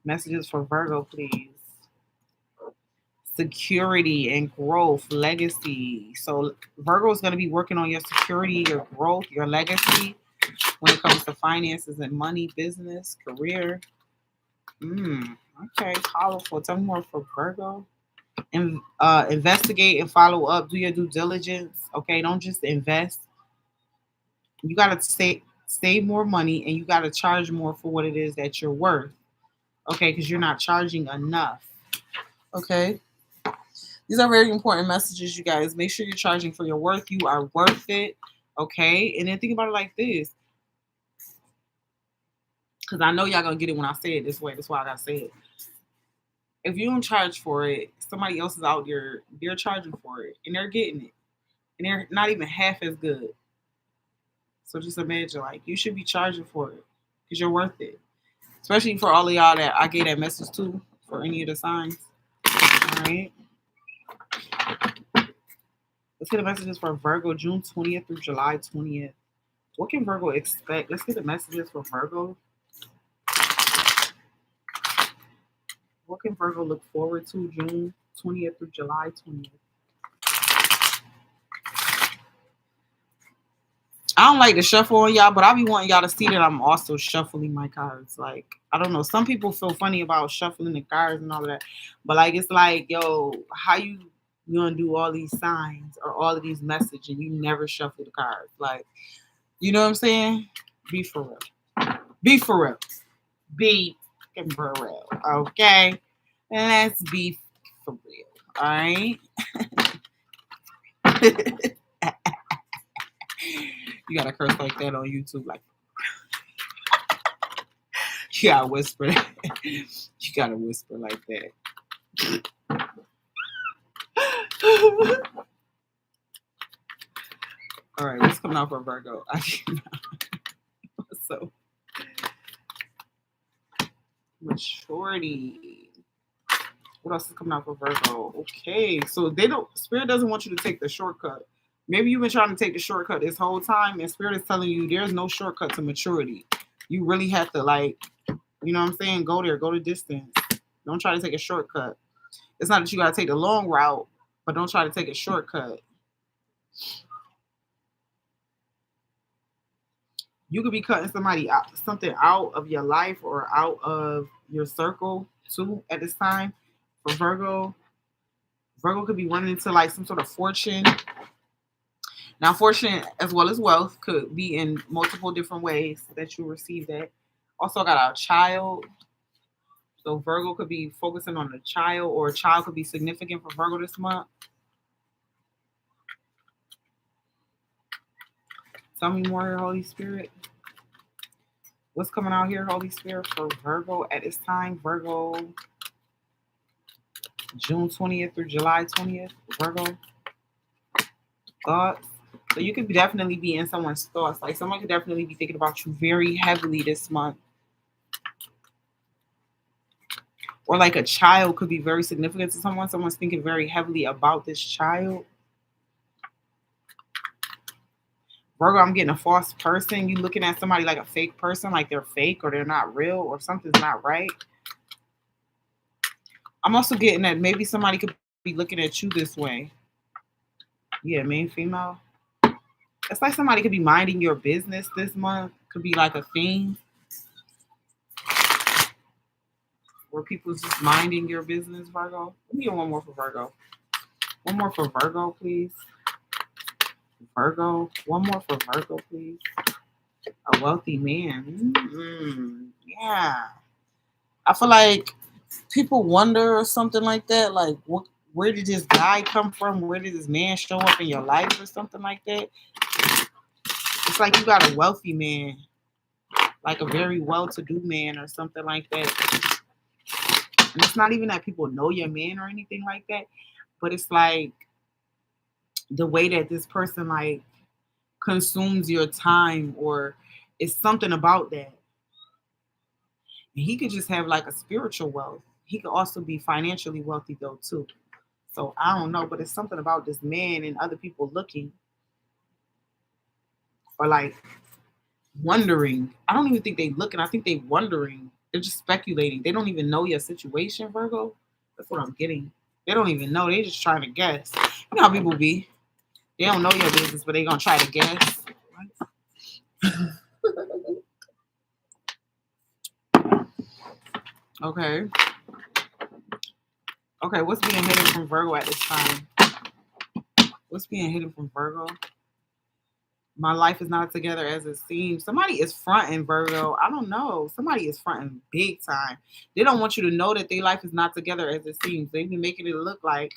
Messages for Virgo, please. Security and growth, legacy. So Virgo is going to be working on your security, your growth, your legacy when it comes to finances and money, business, career. Okay, powerful. Tell me more for Virgo. And investigate and follow up. Do your due diligence. Okay, don't just invest. You got to save more money, and you got to charge more for what it is that you're worth. Okay, because you're not charging enough. Okay. These are very important messages, you guys. Make sure you're charging for your worth. You are worth it. Okay. And then think about it like this. Because I know y'all going to get it when I say it this way. That's why I got to say it. If you don't charge for it, somebody else is out there. They're charging for it. And they're getting it. And they're not even half as good. So just imagine, like, you should be charging for it. Because you're worth it. Especially for all of y'all that I gave that message to. For any of the signs. All right. Let's get the messages for Virgo, June 20th through July 20th. What can Virgo expect? Let's get the messages for Virgo. What can Virgo look forward to June 20th through July 20th? I don't like to shuffle on y'all, but I be wanting y'all to see that I'm also shuffling my cards. Like, I don't know. Some people feel funny about shuffling the cards and all of that. But, like, it's like, yo, how you gonna do all these signs or all of these messages and you never shuffle the cards? Like, you know what I'm saying? Be for real. Be for real. Be for real. Okay? Let's be for real. All right? You gotta curse like that on YouTube. Like, you gotta whisper. You gotta whisper like that. All right, what's coming out for Virgo? So, maturity. What else is coming out for Virgo? Okay, so Spirit doesn't want you to take the shortcut. Maybe you've been trying to take the shortcut this whole time, and Spirit is telling you there's no shortcut to maturity. You really have to, like, you know what I'm saying? Go there, go the distance. Don't try to take a shortcut. It's not that you gotta take the long route, but don't try to take a shortcut. You could be cutting something out of your life or out of your circle too at this time. For Virgo, Virgo could be running into like some sort of fortune. Now, fortune as well as wealth could be in multiple different ways that you receive that. Also got a child. So Virgo could be focusing on a child, or a child could be significant for Virgo this month. Tell me more here, Holy Spirit. What's coming out here, Holy Spirit, for Virgo at this time? Virgo, June 20th through July 20th. Virgo, thoughts. So you could definitely be in someone's thoughts. Like someone could definitely be thinking about you very heavily this month. Or like a child could be very significant to someone. Someone's thinking very heavily about this child. Virgo, I'm getting a false person. You looking at somebody like a fake person, like they're fake or they're not real or something's not right. I'm also getting that maybe somebody could be looking at you this way. Yeah, male, female. It's like somebody could be minding your business this month. Could be like a theme where people's just minding your business, Virgo. Let me get one more for Virgo. One more for Virgo, please. Virgo. One more for Virgo, please. A wealthy man. Yeah. I feel like people wonder or something like that. Like, where did this guy come from? Where did this man show up in your life or something like that? It's like you got a wealthy man, like a very well-to-do man or something like that. And it's not even that people know your man or anything like that, but it's like the way that this person like consumes your time, or it's something about that. And he could just have like a spiritual wealth. He could also be financially wealthy though too. So I don't know, but it's something about this man and other people looking or like wondering. I don't even think they looking. I think they wondering. They're just speculating. They don't even know your situation, Virgo. That's what I'm getting. They don't even know. They just trying to guess. You know how people be. They don't know your business, but they gonna try to guess. Okay. Okay, what's being hidden from Virgo at this time? What's being hidden from Virgo? My life is not together as it seems. Somebody is fronting, Virgo. I don't know. Somebody is fronting big time. They don't want you to know that their life is not together as it seems. They be making it look like.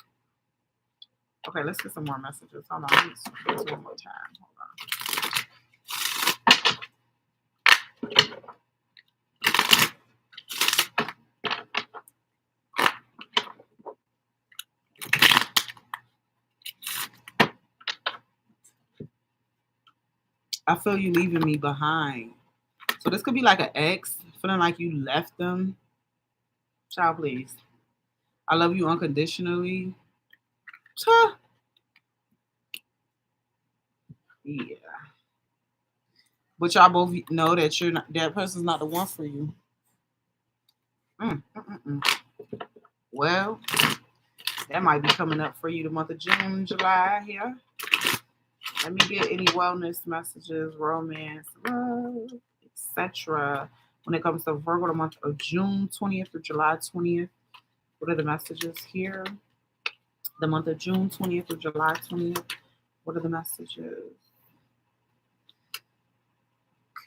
Okay, let's get some more messages. Hold on. Let me do this one more time. Hold on. I feel you leaving me behind. So this could be like an ex, feeling like you left them. Child, please. I love you unconditionally. Yeah. But y'all both know that you're not, that person's not the one for you. Well, that might be coming up for you the month of June, July here. Let me get any wellness messages, romance, love, etc. When it comes to Virgo, the month of June 20th through July 20th. What are the messages here? The month of June 20th through July 20th. What are the messages?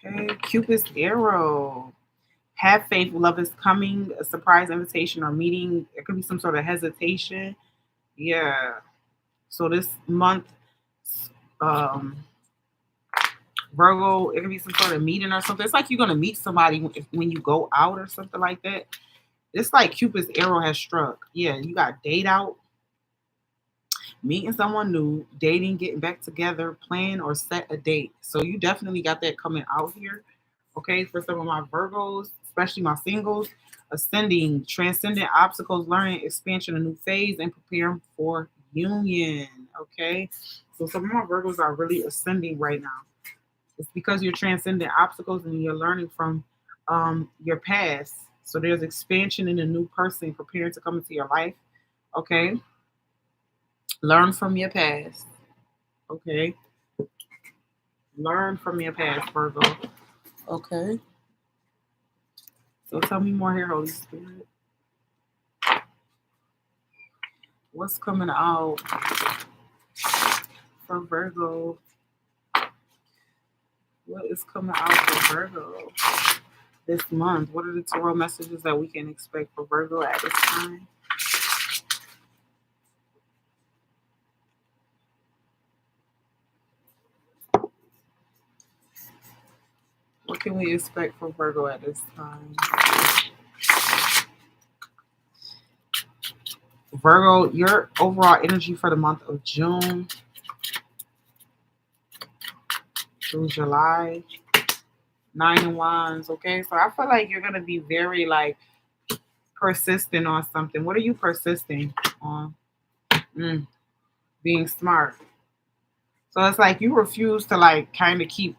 Okay, Cupid's arrow. Have faith, love is coming, a surprise invitation or meeting. It could be some sort of hesitation. Yeah. So this month, um, Virgo, it could be some sort of meeting or something. It's like you're going to meet somebody when you go out or something like that. It's like Cupid's arrow has struck. Yeah, you got date out, meeting someone new, dating, getting back together, plan or set a date. So you definitely got that coming out here. Okay, for some of my Virgos, especially my singles, ascending, transcending obstacles, learning, expansion, a new phase, and preparing for union. Okay, so some of my Virgos are really ascending right now. It's because you're transcending obstacles and you're learning from your past. So there's expansion in a new person preparing to come into your life. Okay, learn from your past. Okay, learn from your past, Virgo. Okay. So tell me more here, Holy Spirit. What's coming out for Virgo? What is coming out for Virgo this month? What are the tarot messages that we can expect for Virgo at this time? can we expect from Virgo at this time? Virgo, your overall energy for the month of June through July. 9 of Wands. Okay, so I feel like you're gonna be very like persistent on something. What are you persisting on? Being smart. So it's like you refuse to like kind of keep.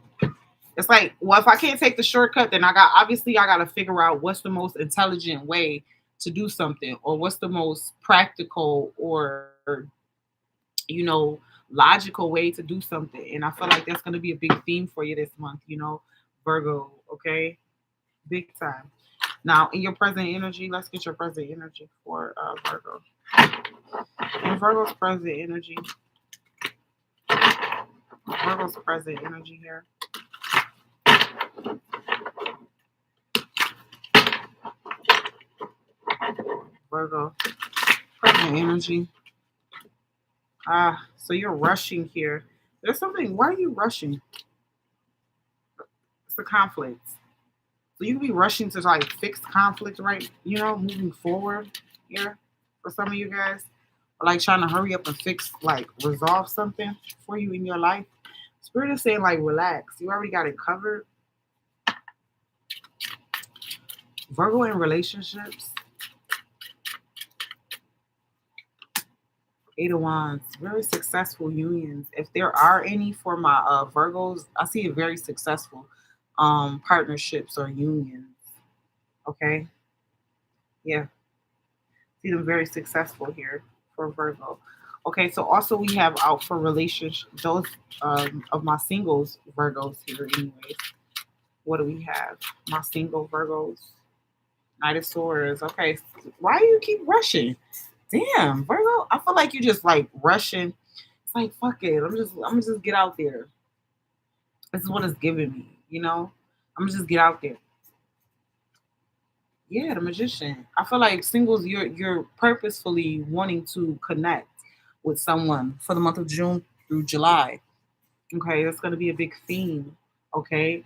It's like, well, if I can't take the shortcut, then I got to figure out what's the most intelligent way to do something, or what's the most practical or logical way to do something. And I feel like that's going to be a big theme for you this month, Virgo. Okay, big time. Now, in your present energy, let's get your present energy for Virgo. In Virgo's present energy, here. Virgo, present energy. So you're rushing here. There's something. Why are you rushing? It's the conflict. So you can be rushing to like fix conflict, right? Moving forward here for some of you guys. Or like trying to hurry up and fix, like resolve something for you in your life. Spirit is saying like relax. You already got it covered. Virgo in relationships. 8 of Wands, very successful unions. If there are any for my Virgos, I see it very successful partnerships or unions. Okay, yeah, see them very successful here for Virgo. Okay, so also we have out for relationship those of my singles Virgos here. Anyways, what do we have? My single Virgos, Knight of Swords. Okay, why do you keep rushing? Damn, Virgo, I feel like you just like rushing. It's like fuck it. I'm gonna just get out there. This is what it's giving me, I'm gonna just get out there. Yeah, the Magician. I feel like singles, you're purposefully wanting to connect with someone for the month of June through July. Okay, that's gonna be a big theme. Okay.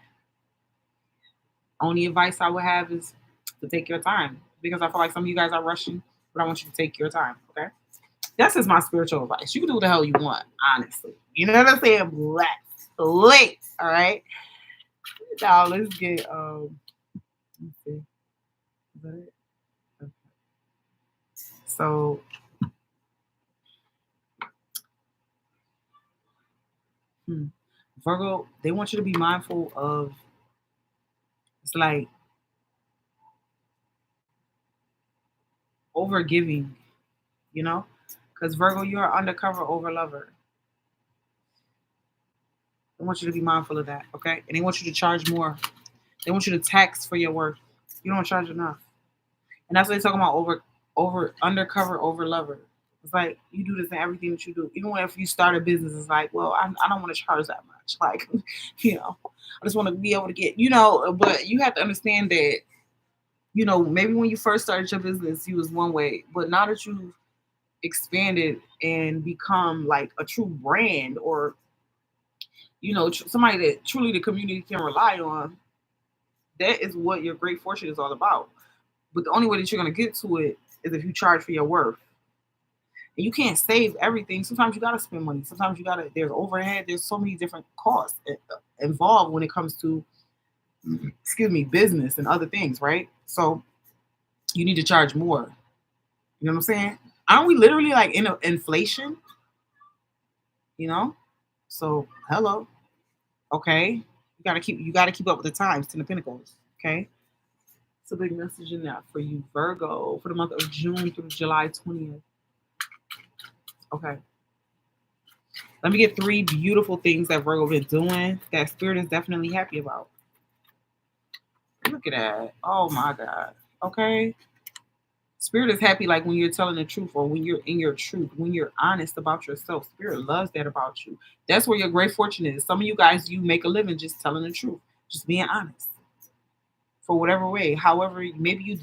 Only advice I would have is to take your time. Because I feel like some of you guys are rushing, but I want you to take your time. Okay. That's just my spiritual advice. You can do what the hell you want, honestly. You know what I'm saying? Bless. Late. All right. Now let's get let's see. Is that it? Okay. So Virgo, they want you to be mindful of it's like over giving, Because Virgo, you're an undercover over lover. They want you to be mindful of that, okay? And they want you to charge more. They want you to tax for your worth. You don't charge enough. And that's what they're talking about undercover over lover. It's like you do this in everything that you do. Even if you start a business, it's like, well, I don't want to charge that much. Like, I just want to be able to get, but you have to understand that, maybe when you first started your business, you was one way, but now that you've expanded and become like a true brand or, somebody that truly the community can rely on, that is what your great fortune is all about. But the only way that you're going to get to it is if you charge for your worth. And you can't save everything. Sometimes you got to spend money. Sometimes there's overhead. There's so many different costs involved when it comes to, business and other things, right? So you need to charge more. You know what I'm saying? Aren't we literally like in inflation? So hello. Okay. You gotta keep up with the times, 10 of Pentacles. Okay. It's a big message in that for you, Virgo, for the month of June through July 20th. Okay. Let me get 3 beautiful things that Virgo been doing that Spirit is definitely happy about. Look at that. Oh my God. Okay. Spirit is happy like when you're telling the truth or when you're in your truth, when you're honest about yourself. Spirit loves that about you. That's where your great fortune is. Some of you guys, you make a living just telling the truth, just being honest. For whatever way, however, maybe you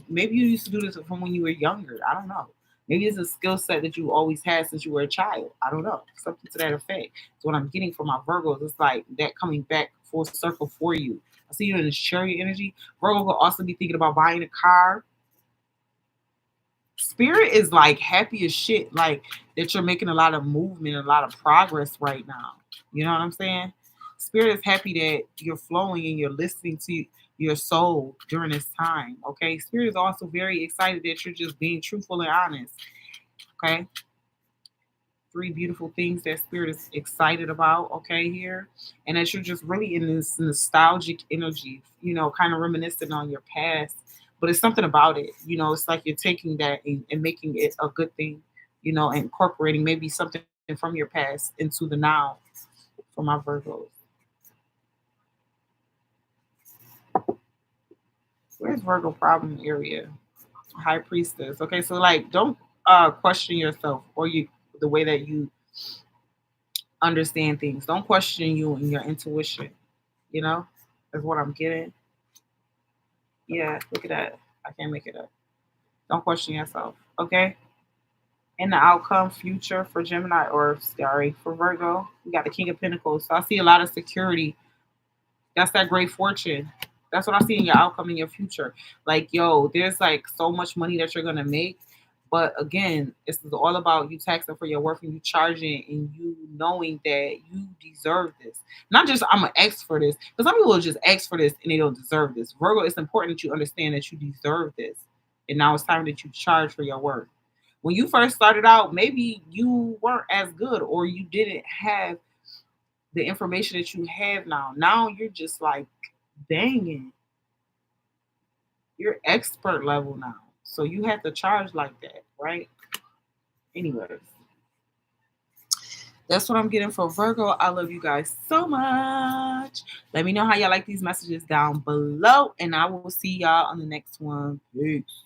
used to do this from when you were younger. I don't know. Maybe it's a skill set that you always had since you were a child. I don't know. Something to that effect. So what I'm getting from my Virgos, it's like that coming back full circle for you. I see you in this chariot energy. Virgo will also be thinking about buying a car. Spirit is like happy as shit, like that you're making a lot of movement, a lot of progress right now. You know what I'm saying? Spirit is happy that you're flowing and you're listening to your soul during this time. Okay. Spirit is also very excited that you're just being truthful and honest. Okay. Three beautiful things that Spirit is excited about. Okay, here. And that you're just really in this nostalgic energy, kind of reminiscing on your past. But it's something about it. It's like you're taking that and making it a good thing, incorporating maybe something from your past into the now for my Virgos. Where's Virgo problem area? High priestess. Okay, so like don't question yourself or the way that you understand things. Don't question you and your intuition. You know, is what I'm getting. Yeah, look at that. I can't make it up. Don't question yourself. Okay. In the outcome future for Gemini or sorry for Virgo, we got the King of Pentacles. So I see a lot of security. That's that great fortune. That's what I see in your outcome in your future. Like, yo, there's like so much money that you're gonna make. But again, this is all about you taxing for your work and you charging and you knowing that you deserve this. Not just I'm gonna ask for this. Because some people will just ask for this and they don't deserve this. Virgo, it's important that you understand that you deserve this. And now it's time that you charge for your work. When you first started out, maybe you weren't as good or you didn't have the information that you have now. Now you're just like banging. You're expert level now. So you have to charge like that, right? Anyways, that's what I'm getting for Virgo. I love you guys so much. Let me know how y'all like these messages down below, and I will see y'all on the next one. Peace.